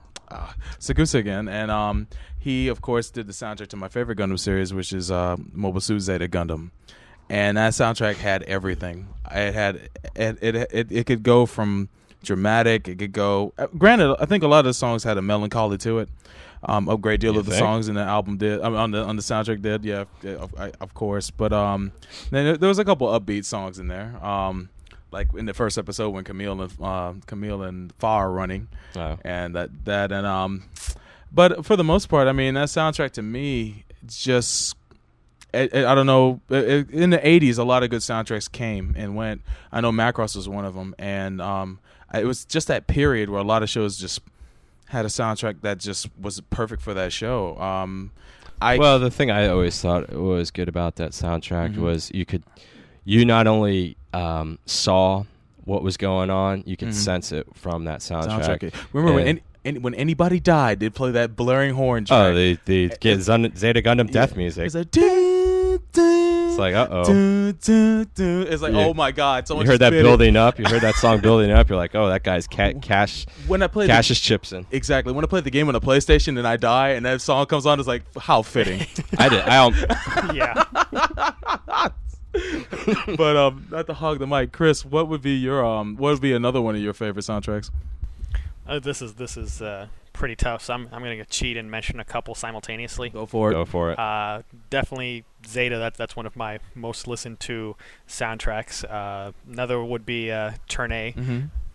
again, and he of course did the soundtrack to my favorite Gundam series, which is Mobile Suit Zeta Gundam. And that soundtrack had everything. It could go from dramatic. It could go. Granted, I think a lot of the songs had a melancholy to it. A great deal of the songs in the album did. On the soundtrack did. Yeah, of course. But then there was a couple upbeat songs in there. Like in the first episode when Camille and Fa are running, and that and but for the most part, I mean, that soundtrack to me just. I don't know. In the 80s, a lot of good soundtracks came and went. I know Macross was one of them. And it was just that period where a lot of shows just had a soundtrack that just was perfect for that show. Well, the thing I always thought was good about that soundtrack was you not only saw what was going on, you could sense it from that soundtrack. Remember when anybody died, they'd play that blaring horn track. Oh, they get Zeta Gundam death music. It's like, it's like, it's like, oh my God! You heard that building up. You heard that song building up. You're like, oh, that guy's cash. When I play cash is chips in. Exactly. When I play the game on the PlayStation and I die and that song comes on, it's like, how fitting. I did. Yeah. But not to hog the mic, Chris. What would be another one of your favorite soundtracks? This is pretty tough, so I'm going to cheat and mention a couple simultaneously. Go for it. Definitely Zeta. That's one of my most listened to soundtracks. Another would be Turn A.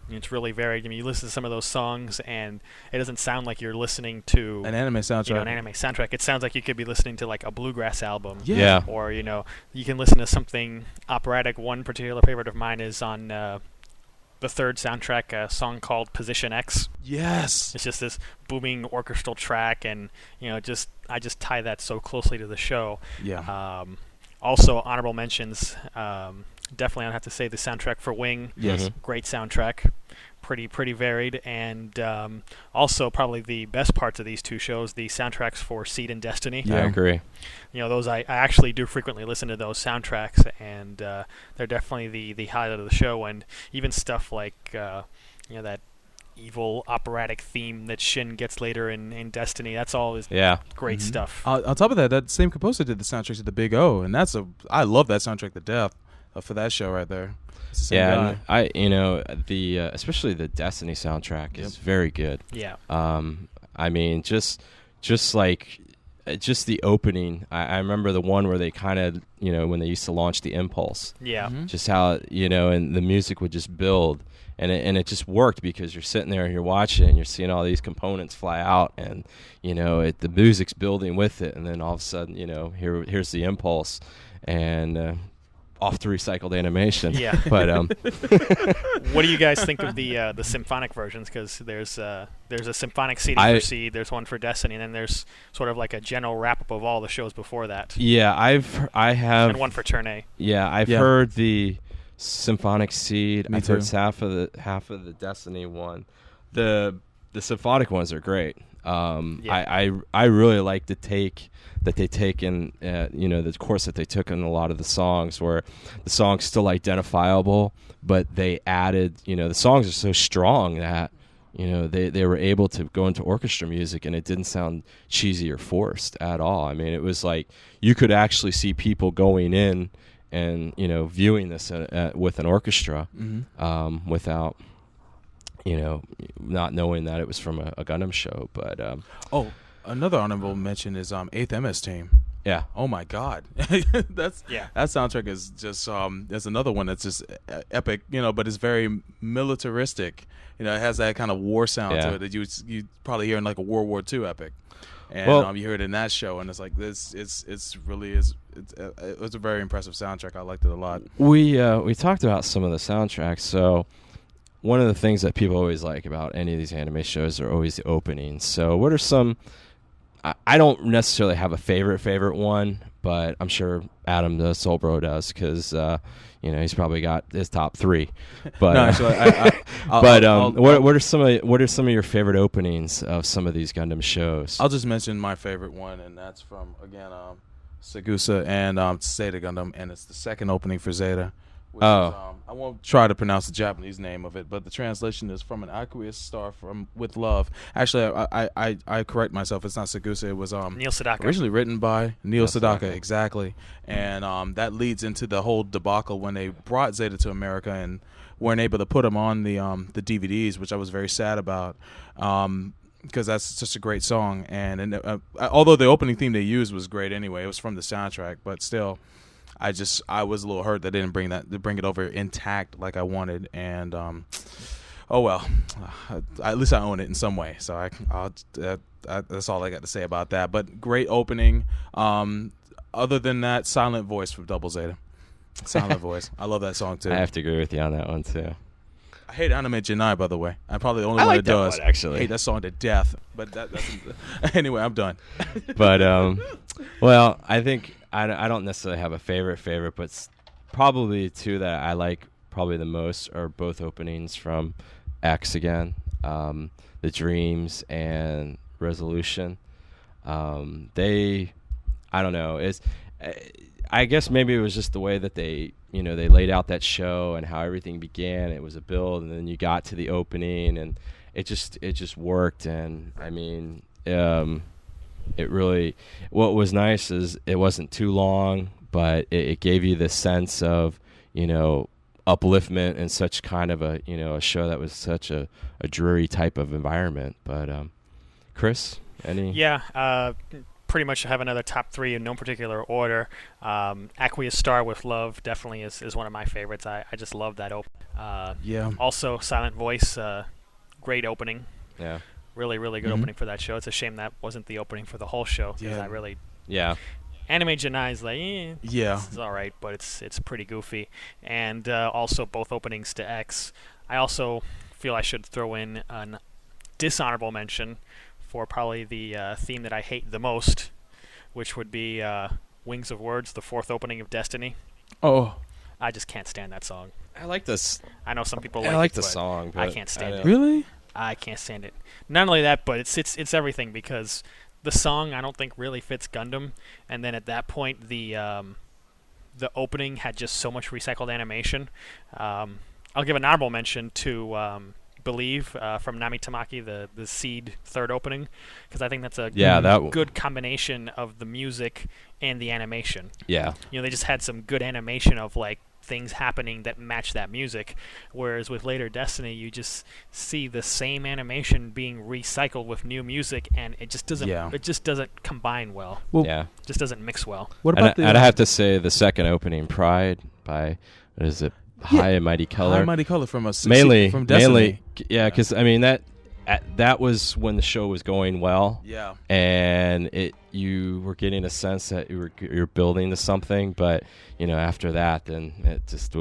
It's really varied. I mean, you listen to some of those songs, and it doesn't sound like you're listening to an anime soundtrack. An anime soundtrack. It sounds like you could be listening to like a bluegrass album. Yeah. Or you can listen to something operatic. One particular favorite of mine is on the third soundtrack, a song called Position X. Yes. It's just this booming orchestral track, and I just tie that so closely to the show. Yeah. Also, honorable mentions. Definitely, I'd have to say the soundtrack for Wing. Yes. Great soundtrack. Pretty varied, and also probably the best parts of these two shows, the soundtracks for Seed and Destiny. Yeah, I agree. Those I actually do frequently listen to those soundtracks, and they're definitely the highlight of the show. And even stuff like that evil operatic theme that Shin gets later in Destiny. That's all great stuff. On top of that same composer did the soundtracks to the Big O, and I love that soundtrack to death for that show right there. Yeah, and especially the Destiny soundtrack is very good. Yeah. I mean, just the opening. I remember the one where they kind of, when they used to launch the Impulse. Yeah. Just how, and the music would just build, and it just worked because you're sitting there and you're watching and you're seeing all these components fly out, and the music's building with it, and then all of a sudden, here's the Impulse, and off to recycled animation. Yeah. But what do you guys think of the symphonic versions? Because there's a symphonic CD for Seed, there's one for Destiny, and then there's sort of like a general wrap up of all the shows before that. Yeah, I have. And one for Turn A. Yeah, I've heard the symphonic Seed. Me I've too. heard half of the Destiny one. The symphonic ones are great. I really like the take that they take in, the course that they took in a lot of the songs, where the song's still identifiable, but they added, the songs are so strong that, they were able to go into orchestra music, and it didn't sound cheesy or forced at all. I mean, it was like you could actually see people going in and viewing this with an orchestra, without not knowing that it was from a Gundam show. But another honorable mention is 8th MS Team. Yeah. Oh my God, that soundtrack is just there's another one that's just epic, but it's very militaristic. It has that kind of war sound to it that you probably hear in like a World War II epic, and you hear it in that show, and it's like this. It's a very impressive soundtrack. I liked it a lot. We talked about some of the soundtracks. So one of the things that people always like about any of these anime shows are always the openings. So what are some? I don't necessarily have a favorite one, but I'm sure Adam the Soul Bro does, because he's probably got his top 3. But no, actually, what are some of your favorite openings of some of these Gundam shows? I'll just mention my favorite one, and that's from again Sagusa and Zeta Gundam, and it's the second opening for Zeta. Which is, I won't try to pronounce the Japanese name of it, but the translation is from an aqueous star with love. Actually, I correct myself. It's not Sagusa. It was Neil Sedaka. Originally written by Neil Sedaka, exactly. And that leads into the whole debacle when they brought Zeta to America and weren't able to put them on the DVDs, which I was very sad about. Because that's just a great song, and although the opening theme they used was great anyway, it was from the soundtrack, but still, I was a little hurt that they didn't bring it over intact like I wanted, and oh well, at least I own it in some way. So that's all I got to say about that. But great opening. Other than that, Silent Voice from Double Zeta. Silent Voice. I love that song too. I have to agree with you on that one too. I hate Anime Janai, by the way. I'm probably the only one that does. One, actually. I hate that song to death. But that's anyway, I'm done. But well, I think I don't necessarily have a favorite, but probably 2 that I like probably the most are both openings from X again, The Dreams and Resolution. I don't know. I guess maybe it was just the way that they laid out that show and how everything began. It was a build, and then you got to the opening, and it just worked. And I mean, it really. What was nice is it wasn't too long, but it gave you this sense of upliftment in such kind of a show that was such a dreary type of environment. But Chris, any? Yeah. Pretty much have another top 3 in no particular order. Aqueous Star with Love definitely is one of my favorites. I just love that open. Also, Silent Voice, great opening. Yeah. Really, really good opening for that show. It's a shame that wasn't the opening for the whole show. Yeah. Anime Janai is like, it's all right, but it's pretty goofy. And also both openings to X. I also feel I should throw in an dishonorable mention for probably the theme that I hate the most, which would be Wings of Words, the 4th opening of Destiny. Oh. I just can't stand that song. I like this. I know some people like it, the song, but I can't stand it. Really? I can't stand it. Not only that, but it's everything, because the song I don't think really fits Gundam, and then at that point the opening had just so much recycled animation. I'll give an honorable mention to Believe from Nami Tamaki, the Seed 3rd opening, because I think that's a good combination of the music and the animation. Yeah. They just had some good animation of like things happening that match that music, whereas with later Destiny you just see the same animation being recycled with new music, and it just doesn't combine well. It just doesn't mix well. What about I'd have to say the second opening, Pride, by what is it? High and Mighty Color. High and Mighty Color from mainly Destiny. Because I mean that was when the show was going well. Yeah. And you were getting a sense that you're building to something, but after that, then it just.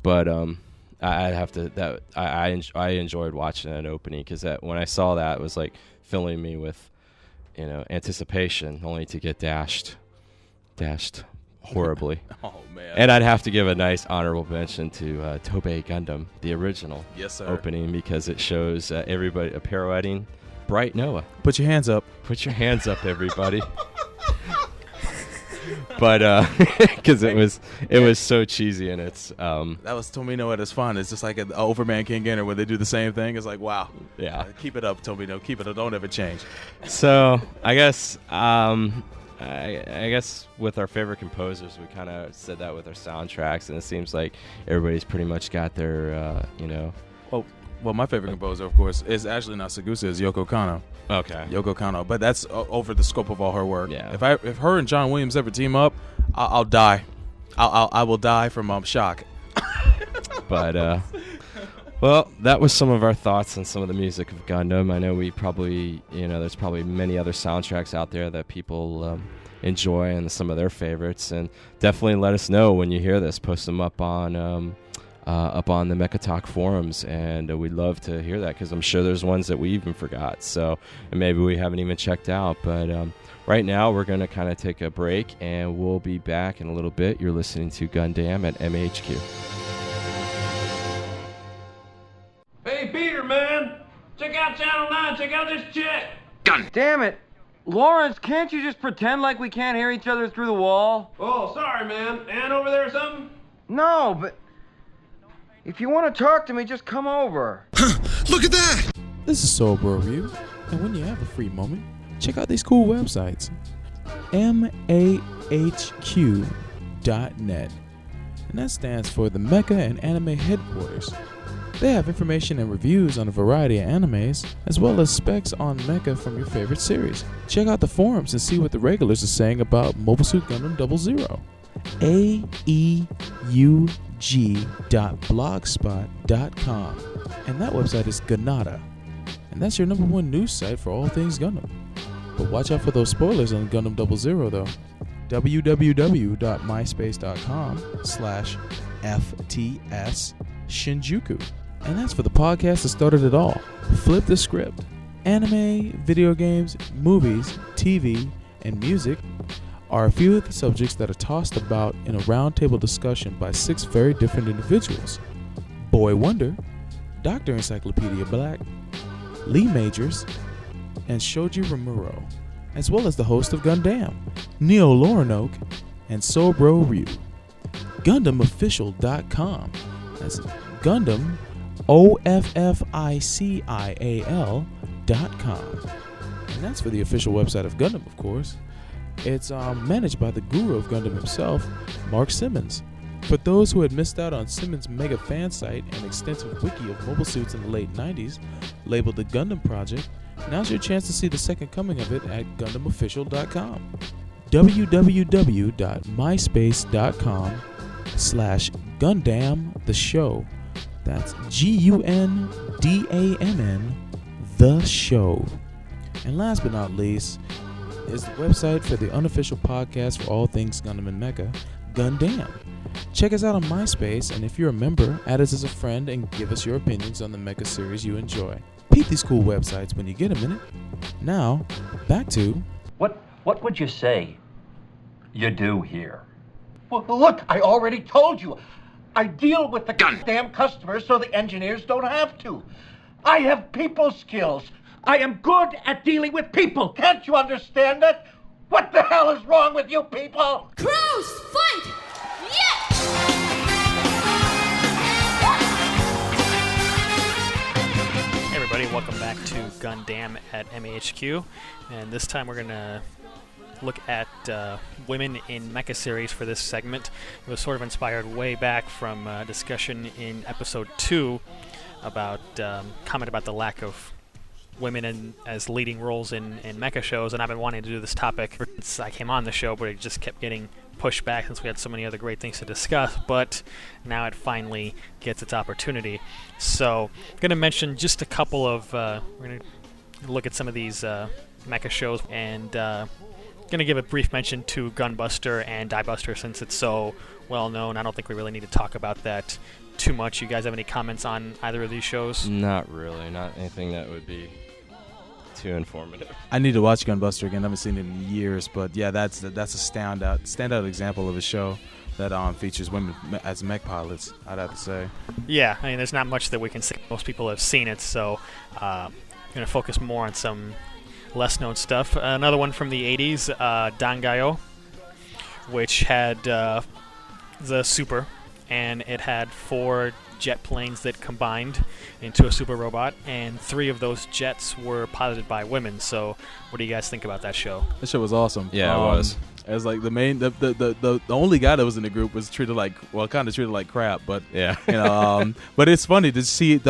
But I enjoyed watching that opening, because when I saw that, it was like filling me with anticipation, only to get dashed horribly. Oh man! And I'd have to give a nice honorable mention to Tobey Gundam, the original opening, because it shows everybody pirouetting Bright Noah. Put your hands up. Put your hands up, everybody. But because it was so cheesy, and it's that was Tomino at his fun. It's just like an Overman King Enter where they do the same thing. It's like, wow, yeah, keep it up, Tomino, keep it up, don't ever change. So I guess I guess with our favorite composers, we kind of said that with our soundtracks, and it seems like everybody's pretty much got their, Well, my favorite composer, of course, is actually not Sagusa, is Yoko Kanno. Okay. Yoko Kanno, but that's over the scope of all her work. Yeah. If her and John Williams ever team up, I'll die. I will die from shock. But well, that was some of our thoughts on some of the music of Gundam. I know we probably, there's probably many other soundtracks out there that people enjoy and some of their favorites. And definitely let us know when you hear this. Post them up on the Mecha Talk forums, and we'd love to hear that because I'm sure there's ones that we even forgot. So, and maybe we haven't even checked out. But right now, we're going to kind of take a break, and we'll be back in a little bit. You're listening to Gundam at MAHQ. Hey, Peter, man! Check out Channel 9, check out this chick! Damn it! Lawrence, can't you just pretend like we can't hear each other through the wall? Oh, sorry, man. Ann over there or something? No, but if you want to talk to me, just come over. Look at that! This is Soul Bro Review, and when you have a free moment, check out these cool websites. MAHQ.net, and that stands for the Mecha and Anime Headquarters. They have information and reviews on a variety of animes, as well as specs on Mecha from your favorite series. Check out the forums and see what the regulars are saying about Mobile Suit Gundam 00. AEUG.blogspot.com, and that website is Ganada, and that's your #1 news site for all things Gundam. But watch out for those spoilers on Gundam 00 though. www.myspace.com/FTS Shinjuku. And that's for the podcast that started it all. Flip the script. Anime, video games, movies, TV, and music are a few of the subjects that are tossed about in a roundtable discussion by 6 very different individuals. Boy Wonder, Dr. Encyclopedia Black, Lee Majors, and Shoji Rimuro, as well as the host of Gundam, Neo Lorinoke, and Sobro Ryu. GundamOfficial.com. That's Gundam OFFICIAL.com. And that's for the official website of Gundam, of course. It's managed by the guru of Gundam himself, Mark Simmons. For those who had missed out on Simmons' mega fan site and extensive wiki of mobile suits in the late 90s, labeled the Gundam Project, now's your chance to see the second coming of it at GundamOfficial.com. www.myspace.com/Gundam the show. That's GUNDAMN the show. And last but not least is the website for the unofficial podcast for all things Gundam and Mecha, Gundam. Check us out on MySpace, and if you're a member, add us as a friend and give us your opinions on the Mecha series you enjoy. Peep these cool websites when you get a minute. Now, back to... What would you say you do here? Well, look, I already told you. I deal with the goddamn customers so the engineers don't have to. I have people skills. I am good at dealing with people. Can't you understand that? What the hell is wrong with you people? Cruise! Fight! Yes! Hey everybody, welcome back to Gundam at MAHQ. And this time we're going to look at women in Mecha series for this segment. It was sort of inspired way back from a discussion in episode 2 about comment about the lack of women as leading roles in Mecha shows, and I've been wanting to do this topic since I came on the show, but it just kept getting pushed back since we had so many other great things to discuss, but now it finally gets its opportunity. So I'm going to mention just a couple of, we're going to look at some of these Mecha shows, and going to give a brief mention to Gunbuster and Diebuster since it's so well known. I don't think we really need to talk about that too much. You guys have any comments on either of these shows? Not really. Not anything that would be too informative. I need to watch Gunbuster again. I haven't seen it in years, but yeah, that's a standout example of a show that features women as mech pilots, I'd have to say. Yeah, I mean, there's not much that we can say. Most people have seen it, so I'm going to focus more on some less known stuff. Another one from the 80s, Dangayo, which had the Super, and it had 4 jet planes that combined into a super robot, and 3 of those jets were piloted by women. So, what do you guys think about that show? That show was awesome. Yeah, it was. As like the only guy that was in the group was treated like kind of treated like crap, but yeah, but it's funny to see it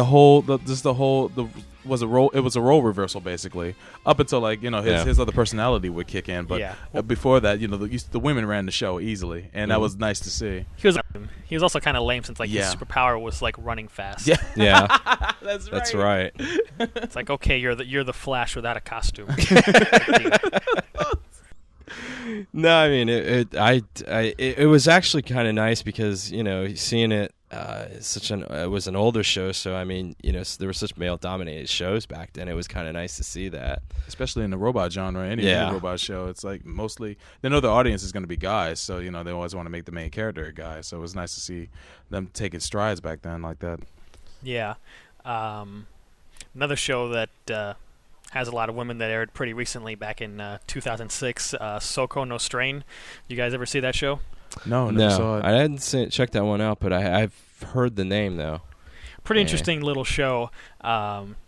was a role reversal basically up until like his other personality would kick in, but before that the women ran the show easily, and that was nice to see. He was also kind of lame since like his superpower was like running fast. Yeah. That's right. It's like, okay, you're the Flash without a costume. No, I mean it was actually kind of nice because seeing it it was an older show, so I mean there were such male dominated shows back then. It was kind of nice to see that, especially in the robot genre. Any robot show, it's like mostly they know the audience is going to be guys, so they always want to make the main character a guy. So it was nice to see them taking strides back then like that. Yeah, another show that has a lot of women that aired pretty recently back in 2006. Soko no Strain. You guys ever see that show? No, never saw it. I hadn't checked that one out, but I've heard the name though. Pretty interesting little show.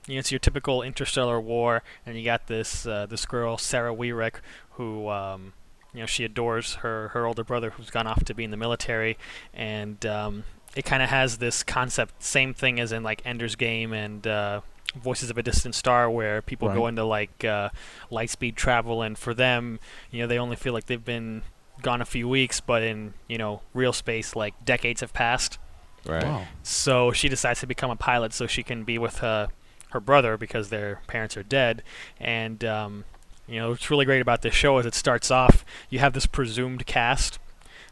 It's your typical interstellar war, and you got this girl Sarah Weirich who she adores her older brother who's gone off to be in the military, and it kind of has this concept, same thing as in like Ender's Game and Voices of a Distant Star, where people go into like light speed travel, and for them, they only feel like they've been gone a few weeks, but in real space, like decades have passed. Right. Wow. So she decides to become a pilot so she can be with her brother because their parents are dead. And what's really great about this show is it starts off, you have this presumed cast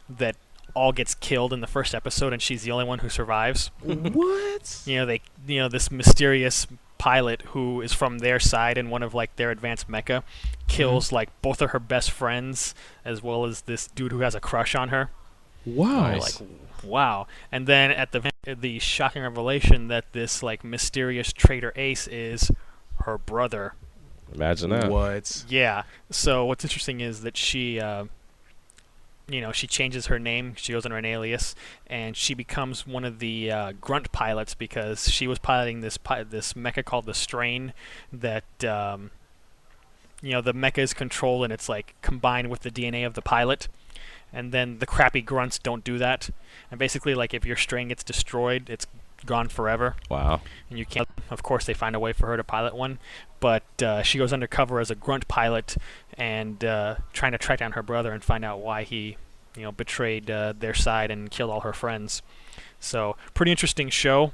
that all gets killed in the first episode, and she's the only one who survives. What? This mysterious pilot who is from their side and one of like their advanced mecha kills like both of her best friends as well as this dude who has a crush on her. Wow. Like, wow. And then at the shocking revelation that this like mysterious traitor ace is her brother. Imagine that. What? Yeah. So what's interesting is that she she changes her name. She goes under an alias, and she becomes one of the grunt pilots because she was piloting this mecha called the Strain that the mecha is controlled and it's like combined with the DNA of the pilot, and then the crappy grunts don't do that, and basically like if your Strain gets destroyed, it's gone forever. Wow. And you can't. Of course, they find a way for her to pilot one, but she goes undercover as a grunt pilot and trying to track down her brother and find out why he, betrayed their side and killed all her friends. So, pretty interesting show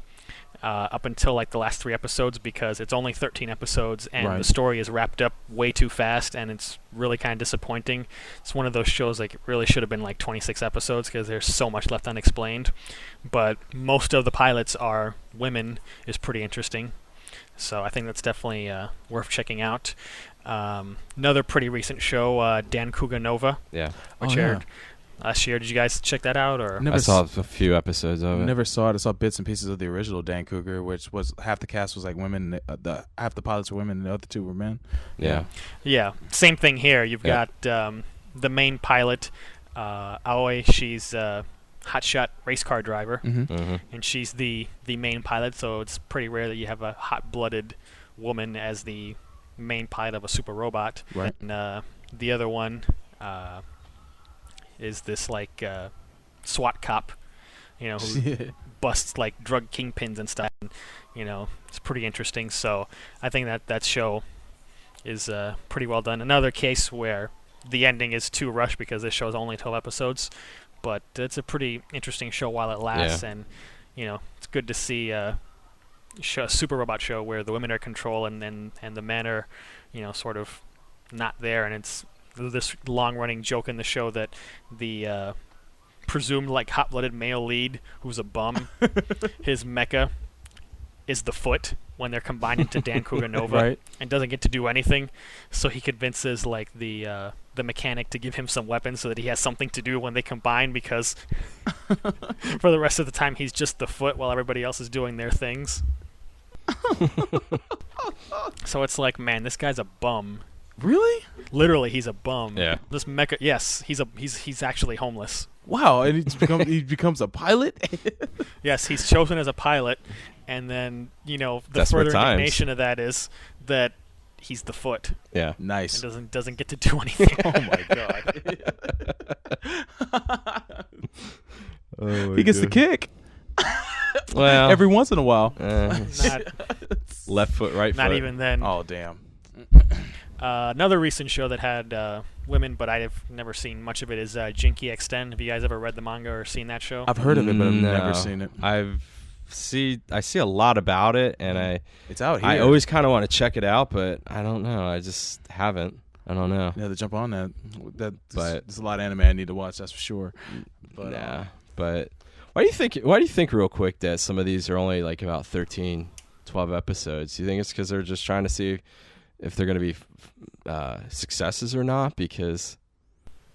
up until like the last 3 episodes because it's only 13 episodes and the story is wrapped up way too fast, and it's really kind of disappointing. It's one of those shows like it really should have been like 26 episodes because there's so much left unexplained. But most of the pilots are women is pretty interesting. So I think that's definitely worth checking out. Another pretty recent show, Dan Kuga Nova, which aired last year. Did you guys check that out? Or I saw a few episodes of it. Never saw it. I saw bits and pieces of the original Dan Cougar, which was half the cast was like women, half the pilots were women, and the other 2 were men. Yeah. Same thing here. You've got the main pilot, Aoi. She's hotshot race car driver, and she's the main pilot. So it's pretty rare that you have a hot-blooded woman as the main pilot of a super robot. Right. And the other one is this like SWAT cop, who busts like drug kingpins and stuff. And, it's pretty interesting. So I think that show is pretty well done. Another case where the ending is too rushed because this show is only 12 episodes. But it's a pretty interesting show while it lasts, and it's good to see a super robot show where the women are in control and the men are, sort of not there. And it's this long-running joke in the show that the presumed like hot-blooded male lead, who's a bum, his mecha is the foot when they're combined into Dan Kuga Nova, and doesn't get to do anything. So he convinces like the mechanic to give him some weapons so that he has something to do when they combine, because for the rest of the time he's just the foot while everybody else is doing their things. So it's like, man, this guy's a bum. Really? Literally, he's a bum. Yeah. This Mecha. Yes, he's actually homeless. Wow, and he becomes a pilot? Yes, he's chosen as a pilot, and then the Desperate further times. indignation of that is that he's the foot. Yeah. Nice. And doesn't get to do anything. Oh my god. Oh, He gets the kick. Well, Every once in a while. Not, left foot, right foot. not even then. Oh damn. Another recent show that had women, but I've never seen much of it, is Jinky Extend. Have you guys ever read the manga or seen that show? I've heard of it, but I've No. never seen it. I see a lot about it, and It's out here. I always kind of want to check it out, but I don't know. I just haven't. I don't know. Yeah, to jump on that. But- There's a lot of anime I need to watch. That's for sure. But Nah, but why do you think real quick that some of these are only like about 13, 12 episodes? Do you think it's because they're just trying to see if they're going to be successes or not? Because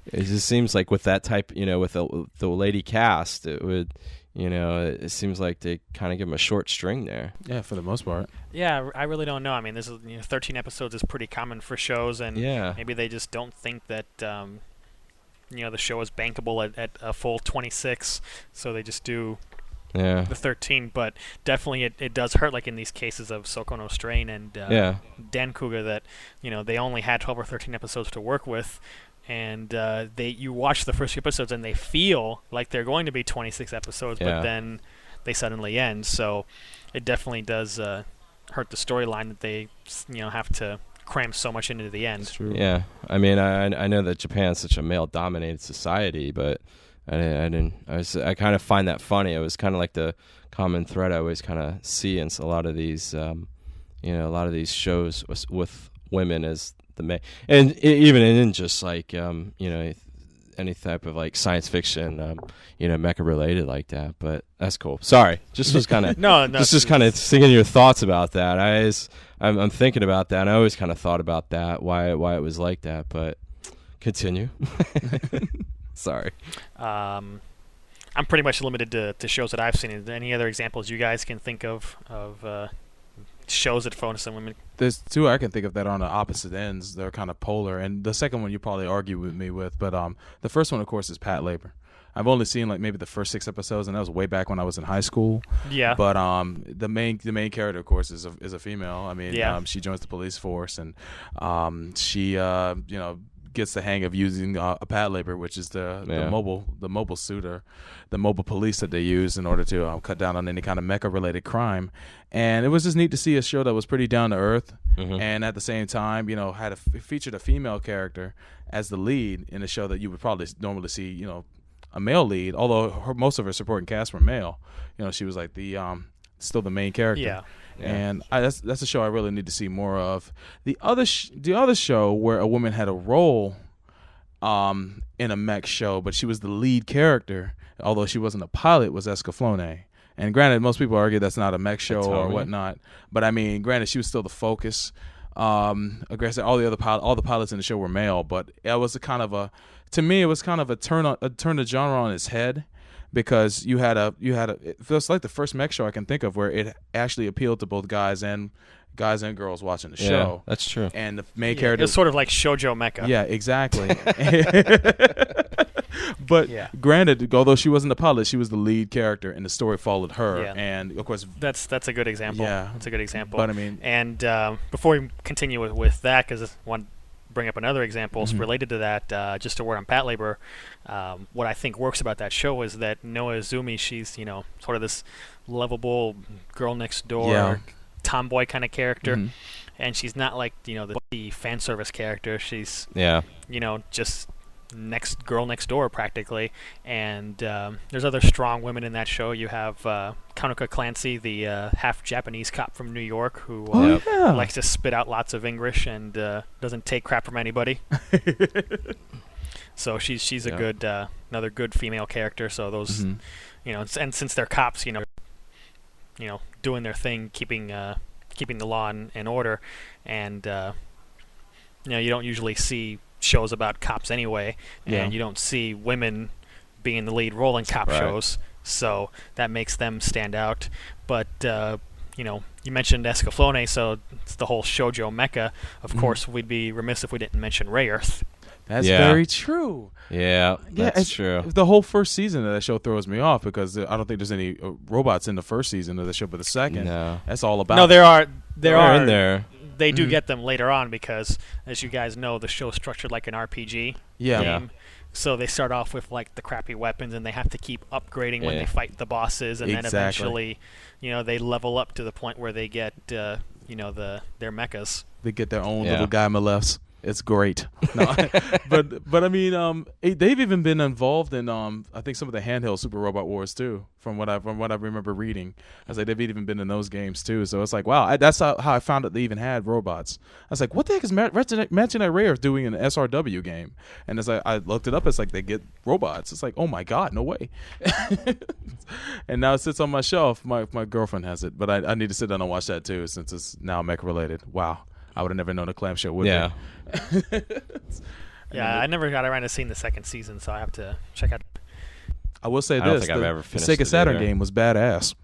it just seems like with that type, with the lady cast, it would, it seems like they kind of give them a short string there. yeah, for the most part. Yeah, I really don't know. I mean, this is 13 episodes is pretty common for shows, and Yeah. maybe they just don't think that the show is bankable at a full 26, so they just do Yeah. the 13. But definitely it does hurt, like in these cases of Soko no Strain and Yeah. Dankuga, that they only had 12 or 13 episodes to work with, and you watch the first few episodes and they feel like they're going to be 26 episodes, Yeah. but then they suddenly end. So it definitely does hurt the storyline that they have to cram so much into the end. True. Yeah, I mean, I know that Japan's such a male-dominated society, but I kind of find that funny. It was kind of like the common thread I always kind of see in a lot of these, a lot of these shows with women as the main, and even in just like, any type of like science fiction, mecha related like that. But that's cool. Sorry, just was kind of no, just kind of thinking your thoughts about that. I'm thinking about that. And I always kind of thought about that, why it was like that. But continue. Sorry. I'm pretty much limited to shows that I've seen. Is there any other examples you guys can think of shows that focus on women? There's two I can think of that are on the opposite ends. They're kind of polar, and the second one you probably argue with me with. But the first one, of course, is Pat Labor. I've only seen like maybe the first 6 episodes, and that was way back when I was in high school. Yeah. But the main character, of course, is a female. I mean, Yeah. She joins the police force, and she gets the hang of using a pad labor, which is the mobile suit or the mobile police that they use in order to cut down on any kind of mecha related crime. And it was just neat to see a show that was pretty down to earth, and at the same time, featured a female character as the lead in a show that you would probably normally see, a male lead. Although most of her supporting cast were male, she was like the still the main character. Yeah. And that's a show I really need to see more of. The other show where a woman had a role in a mech show, but she was the lead character, although she wasn't a pilot, was Escaflowne. And granted, most people argue that's not a mech show or whatnot, but I mean, granted, she was still the focus. Aggressive. All the pilots in the show were male, but it was to me, it was kind of a turn the genre on its head. Because it feels like the first mech show I can think of where it actually appealed to both guys and girls watching the show. That's true. And the main character, it's sort of like Shoujo Mecha. Yeah, exactly. But granted, although she wasn't the pilot, she was the lead character, and the story followed her. Yeah. And of course, that's a good example. Yeah, that's a good example. But I mean, and before we continue with that, because I want to bring up another example related to that, just a word on Pat Labor. What I think works about that show is that Noa Izumi, she's sort of this lovable girl next door, tomboy kind of character, and she's not like the fan service character. She's just girl next door practically. And there's other strong women in that show. You have Kanuka Clancy, the half Japanese cop from New York, who likes to spit out lots of English and doesn't take crap from anybody. So she's a good another good female character. So those and since they're cops, doing their thing, keeping the law in order, and you don't usually see shows about cops anyway, and you don't see women being the lead role in cop shows, so that makes them stand out. But you mentioned Escaflowne, so it's the whole shoujo mecha. Of course, we'd be remiss if we didn't mention Ray Earth. That's very true. Yeah, that's true. The whole first season of that show throws me off because I don't think there's any robots in the first season of the show, but the second, that's all about. No, there are in there. They do get them later on because, as you guys know, the show's structured like an RPG game. So they start off with like the crappy weapons, and they have to keep upgrading when they fight the bosses, and then eventually, they level up to the point where they get, their mechas. They get their own little guy Malefs. It's great. No, but I mean, they've even been involved in I think some of the handheld Super Robot Wars too. From what I remember reading, I was like they've even been in those games too. So it's like wow, that's how I found out they even had robots. I was like, what the heck is Imaginary Rare doing in an SRW game? And it's like I looked it up. It's like they get robots. It's like oh my god, no way. And now it sits on my shelf. My girlfriend has it, but I need to sit down and watch that too since it's now mech related. Wow. I would have never known a clamshell would be. Yeah, I never got around to seeing the second season, so I have to check out. I will say I don't think I've ever finished the Sega it Saturn either. game was badass.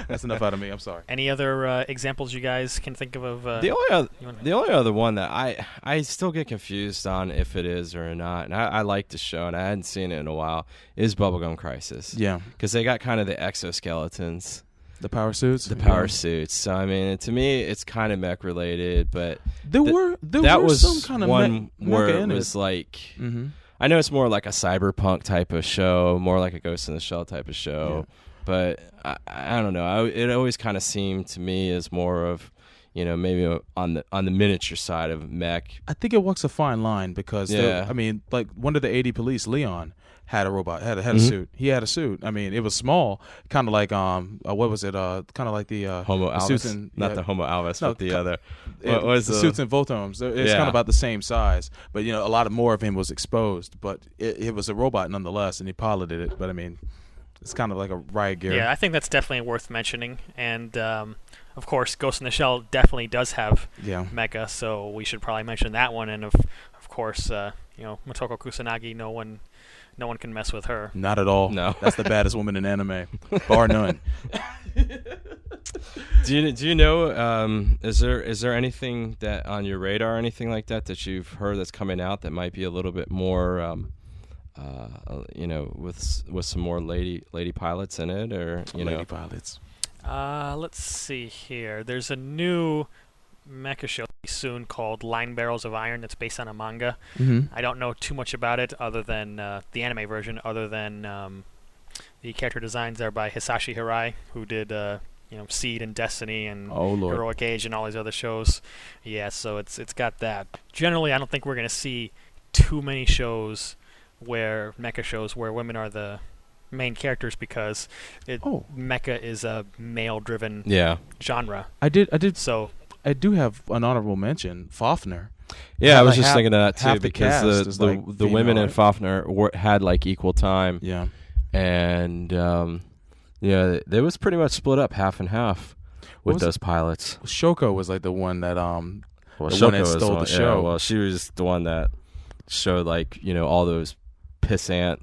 That's enough out of me. I'm sorry. Any other examples you guys can think of? The only other one that I still get confused on if it is or not, and I like the show, and I hadn't seen it in a while, is Bubblegum Crisis. Yeah. Because they got kind of the exoskeletons. The power suits? The power suits. So, I mean, to me, it's kind of mech related, but there were some kind of one where mecha it in was like, Mm-hmm. I know it's more like a cyberpunk type of show, more like a Ghost in the Shell type of show, but I don't know. It always kind of seemed to me as more of, maybe on the miniature side of mech. I think it walks a fine line because, I mean, like one of the 80 police, Leon, had a robot, had a suit. He had a suit. I mean, it was small, kind of like what was it? Kind of like the Homo the Alvis, suits in, not the Homo Alvis, but the other. What was the suits in Voltomes? It's kind of about the same size, but a lot more of him was exposed. But it was a robot nonetheless, and he piloted it. But I mean, it's kind of like a riot gear. Yeah, I think that's definitely worth mentioning, and of course, Ghost in the Shell definitely does have mecha, so we should probably mention that one. And of course, Motoko Kusanagi, no one can mess with her. Not at all. No. That's the baddest woman in anime, bar none. Do you know? Is there anything that on your radar, or anything like that you've heard that's coming out that might be a little bit more, with some more lady pilots in it, or lady pilots? Let's see here. There's a new mecha show soon called Line Barrels of Iron that's based on a manga. Mm-hmm. I don't know too much about it other than the anime version, other than the character designs are by Hisashi Hirai, who did Seed and Destiny and Heroic Age and all these other shows. Yeah, so it's got that. Generally, I don't think we're going to see too many shows mecha shows where women are the main characters because mecha is a male-driven genre. I do have an honorable mention, Fafnir. Yeah, I was just thinking of that too, because the women in Fafnir had like equal time. Yeah, and they was pretty much split up half and half with those pilots. Shoko was like the one that Shoko stole the show. Yeah, well, she was the one that showed like all those pissant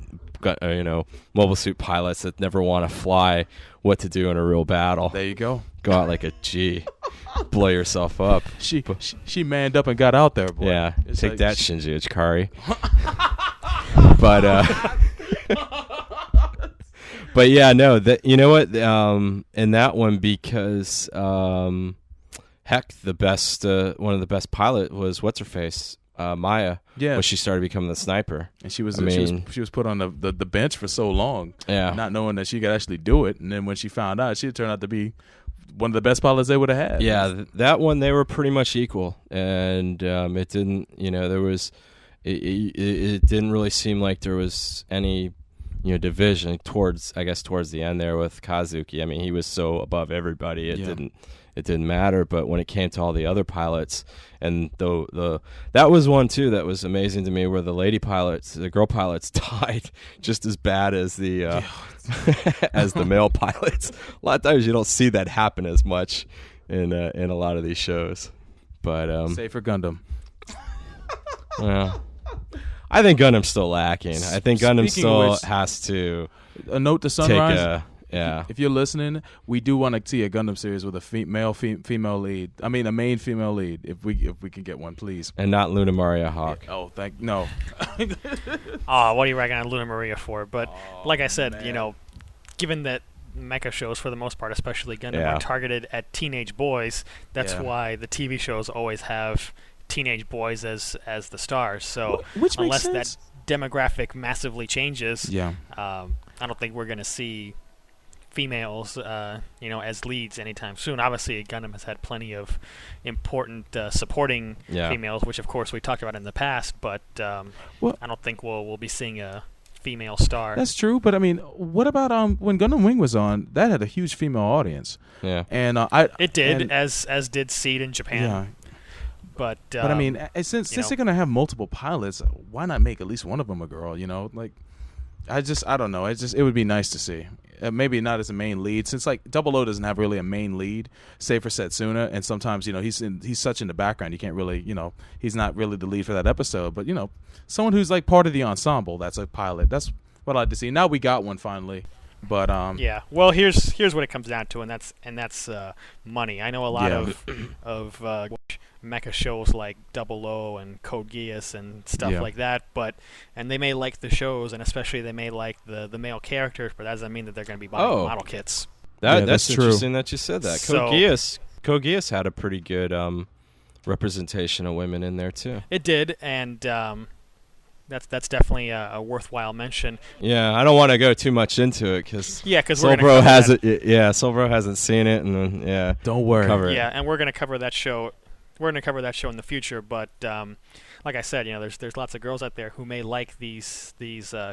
mobile suit pilots that never want to fly what to do in a real battle. There you go. Go out like a G. Blow yourself up. She manned up and got out there, boy. Yeah, it's take like that, Shinji Ikari. But yeah, no. That you know what? In that one, because heck, the best one of the best pilot was what's her face, Maya. Yeah, when she started becoming the sniper, and she was put on the bench for so long. Yeah, not knowing that she could actually do it, and then when she found out, she turned out to be one of the best pilots they would have had. Yeah, that one they were pretty much equal, and it didn't. There was, it didn't really seem like there was any, division towards the end there with Kazuki. I mean, he was so above everybody, it didn't matter. But when it came to all the other pilots, and that was one too that was amazing to me, where the girl pilots died just as bad as the as the male pilots. A lot of times you don't see that happen as much in a lot of these shows. But save for Gundam. Well, I think Gundam's still lacking. I think Gundam still has to a note to Sunrise. Yeah. If you're listening, we do want to see a Gundam series with a female lead. I mean, a main female lead. If we can get one, please. And not Luna Maria Hawk. Yeah. No. Oh, what are you ragging on Luna Maria for? But like I said, given that mecha shows for the most part, especially Gundam, are targeted at teenage boys, that's why the TV shows always have teenage boys as the stars. So which unless makes sense. that demographic massively changes, I don't think we're going to see females, as leads anytime soon. Obviously, Gundam has had plenty of important supporting females, which of course we talked about in the past. But I don't think we'll be seeing a female star. That's true, but I mean, what about when Gundam Wing was on? That had a huge female audience. Yeah, and it did, as did Seed in Japan. Yeah. But I mean, since they're gonna have multiple pilots, why not make at least one of them a girl? I don't know. It would be nice to see. Maybe not as a main lead, since like 00 doesn't have really a main lead, save for Setsuna, and sometimes he's such in the background you can't really he's not really the lead for that episode. But someone who's like part of the ensemble that's a pilot. That's what I'd like to see. Now we got one finally. But yeah. Well, here's what it comes down to, and that's money. I know a lot of mecha shows like 00 and Code Geass and stuff like that, and they may like the shows, and especially they may like the male characters, but that doesn't mean that they're going to be buying model kits. That's true. Interesting that you said that. Code Geass had a pretty good representation of women in there too. It did, and that's definitely a worthwhile mention. Yeah, I don't want to go too much into it because Solbro hasn't. Yeah, Solbro hasn't seen it, and don't worry. Cover it. Yeah, and we're going to cover that show. We're going to cover that show in the future, but like I said, there's lots of girls out there who may like these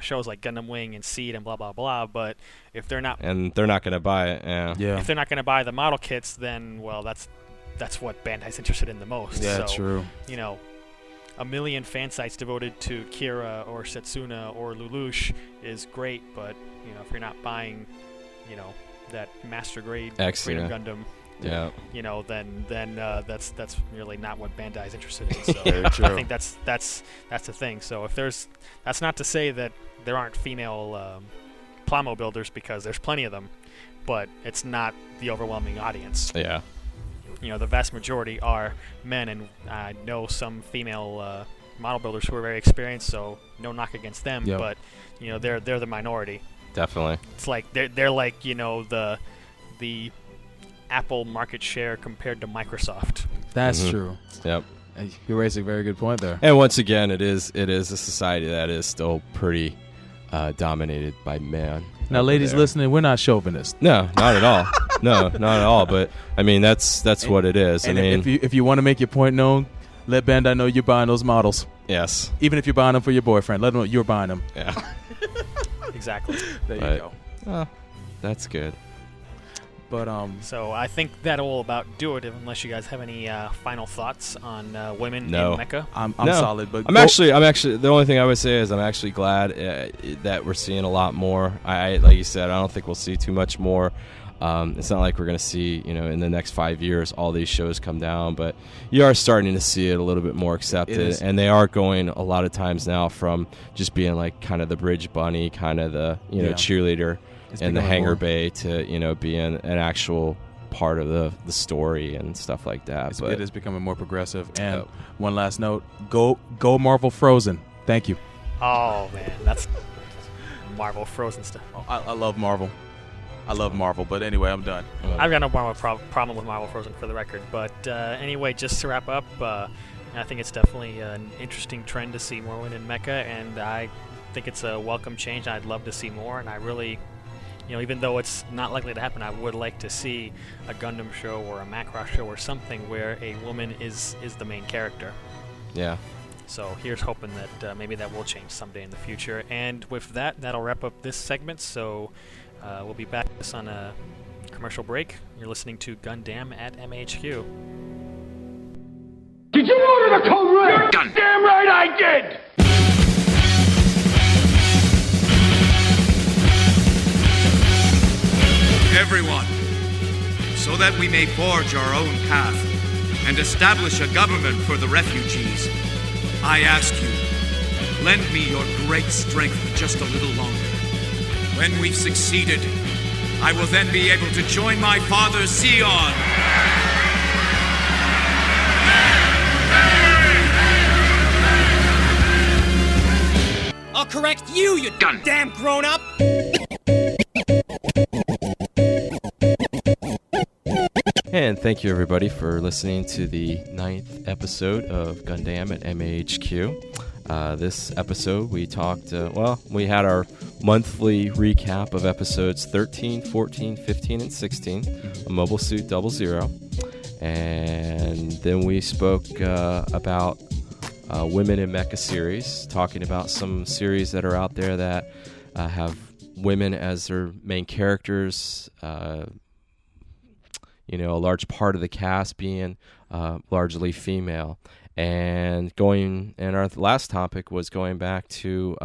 shows like Gundam Wing and Seed and blah blah blah. But if they're not going to buy it, if they're not going to buy the model kits, then that's what Bandai's interested in the most. Yeah, so, true. A million fan sites devoted to Kira or Setsuna or Lelouch is great, but if you're not buying, that master grade Freedom Gundam. Yeah. Then that's really not what Bandai is interested in. So I think that's the thing. So that's not to say that there aren't female plomo builders, because there's plenty of them, but it's not the overwhelming audience. Yeah. The vast majority are men, and I know some female model builders who are very experienced. So no knock against them, but they're the minority. Definitely. It's like they're like the Apple market share compared to Microsoft. That's true. Yep. You raised a very good point there. And once again, it is a society that is still pretty dominated by men. Now, ladies listening, we're not chauvinists. No, not at all. No, not at all. But I mean, that's what it is. And if you want to make your point known, let Bandai know you're buying those models. Yes. Even if you're buying them for your boyfriend, let them know you're buying them. Yeah. Exactly. There you go. That's good. But so I think that'll about do it. Unless you guys have any final thoughts on women in Mecha. I'm solid. But I'm actually the only thing I would say is I'm actually glad that we're seeing a lot more. I like you said, I don't think we'll see too much more. It's not like we're going to see, in the next 5 years all these shows come down, but you are starting to see it a little bit more accepted, and they are going a lot of times now from just being like kind of the bridge bunny, kind of the cheerleader and the hangar bay to being an actual part of the story and stuff like that. It is becoming more progressive. And one last note: go Marvel Frozen. Thank you. Oh man, that's Marvel Frozen stuff. I love Marvel. I love Marvel, but anyway, I'm done. I've got no problem with Marvel Frozen, for the record. But anyway, just to wrap up, I think it's definitely an interesting trend to see more women in Mecha, and I think it's a welcome change. I'd love to see more, and I really, even though it's not likely to happen, I would like to see a Gundam show or a Macross show or something where a woman is the main character. Yeah. So here's hoping that maybe that will change someday in the future. And with that, that'll wrap up this segment. So we'll be back on a commercial break. You're listening to Gundam at MAHQ. Did you order the code red? You're damn right I did! Everyone, so that we may forge our own path and establish a government for the refugees, I ask you, lend me your great strength just a little longer. When we've succeeded, I will then be able to join my father, Sion. I'll correct you, you damn grown-up! And thank you, everybody, for listening to the 9th episode of Gundam at MAHQ. This episode, we talked, we had our monthly recap of episodes 13, 14, 15, and 16, a Mobile Suit 00. And then we spoke about Women in Mecha series, talking about some series that are out there that have women as their main characters, a large part of the cast being largely female. And our last topic was going back to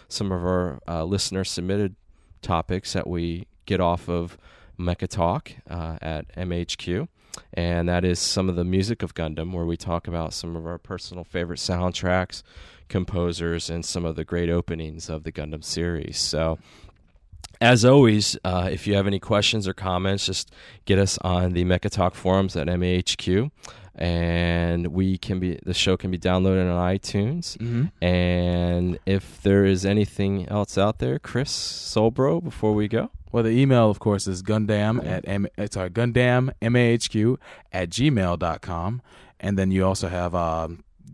some of our listener submitted topics that we get off of Mecha Talk at MAHQ. And that is some of the music of Gundam, where we talk about some of our personal favorite soundtracks, composers, and some of the great openings of the Gundam series. So, as always, if you have any questions or comments, just get us on the Mecha Talk forums at MAHQ, and the show can be downloaded on iTunes. Mm-hmm. And if there is anything else out there, Chris Solbro, before we go. Well, the email, of course, is gundammahq@gmail.com. And then you also have,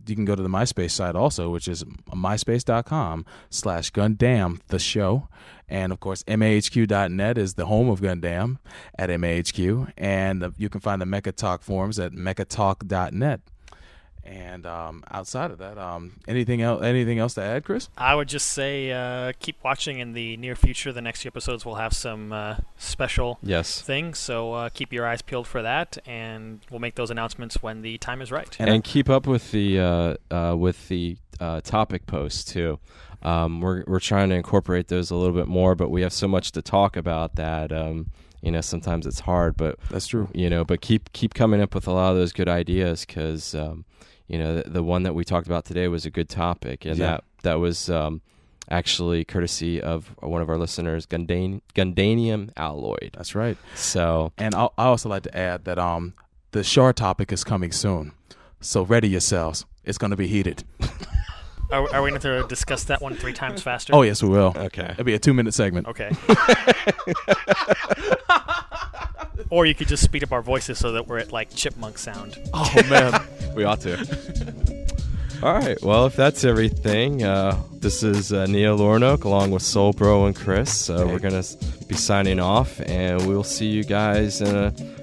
you can go to the MySpace site also, which is myspace.com/Gundam, the show. And, of course, mahq.net is the home of Gundam at MAHQ. And you can find the Mecha Talk forums at mechatalk.net. And outside of that, anything else to add, Chris? I would just say keep watching. In the near future, the next few episodes will have some special things, so keep your eyes peeled for that, and we'll make those announcements when the time is right. And keep up with the topic posts too. We're trying to incorporate those a little bit more, but we have so much to talk about that sometimes it's hard. But that's true. But keep coming up with a lot of those good ideas, because the one that we talked about today was a good topic, and that was actually courtesy of one of our listeners, Gundanium Alloyed. That's right. So, and I also like to add that the Shore topic is coming soon, so ready yourselves. It's going to be heated. Are we going to discuss that one 3 times faster? Oh, yes, we will. Okay. It'll be a 2-minute segment. Okay. Or you could just speed up our voices so that we're at, like, chipmunk sound. Oh, man. We ought to. All right. Well, if that's everything, this is Neil Lornock along with Solbro and Chris. We're going to be signing off, and we'll see you guys in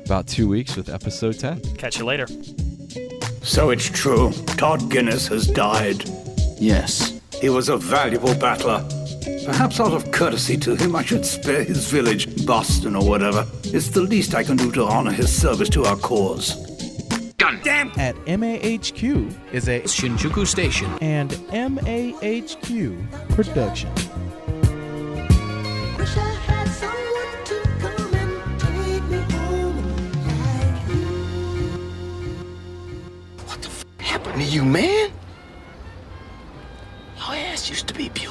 about 2 weeks with episode 10. Catch you later. So it's true. Todd Guinness has died. Yes. He was a valuable battler. Perhaps out of courtesy to him, I should spare his village, Boston or whatever. It's the least I can do to honor his service to our cause. Gundam! At MAHQ is a Shinjuku station and MAHQ production. Wish I had someone to come and take me home like you. What the happened to you, man? Your ass used to be beautiful.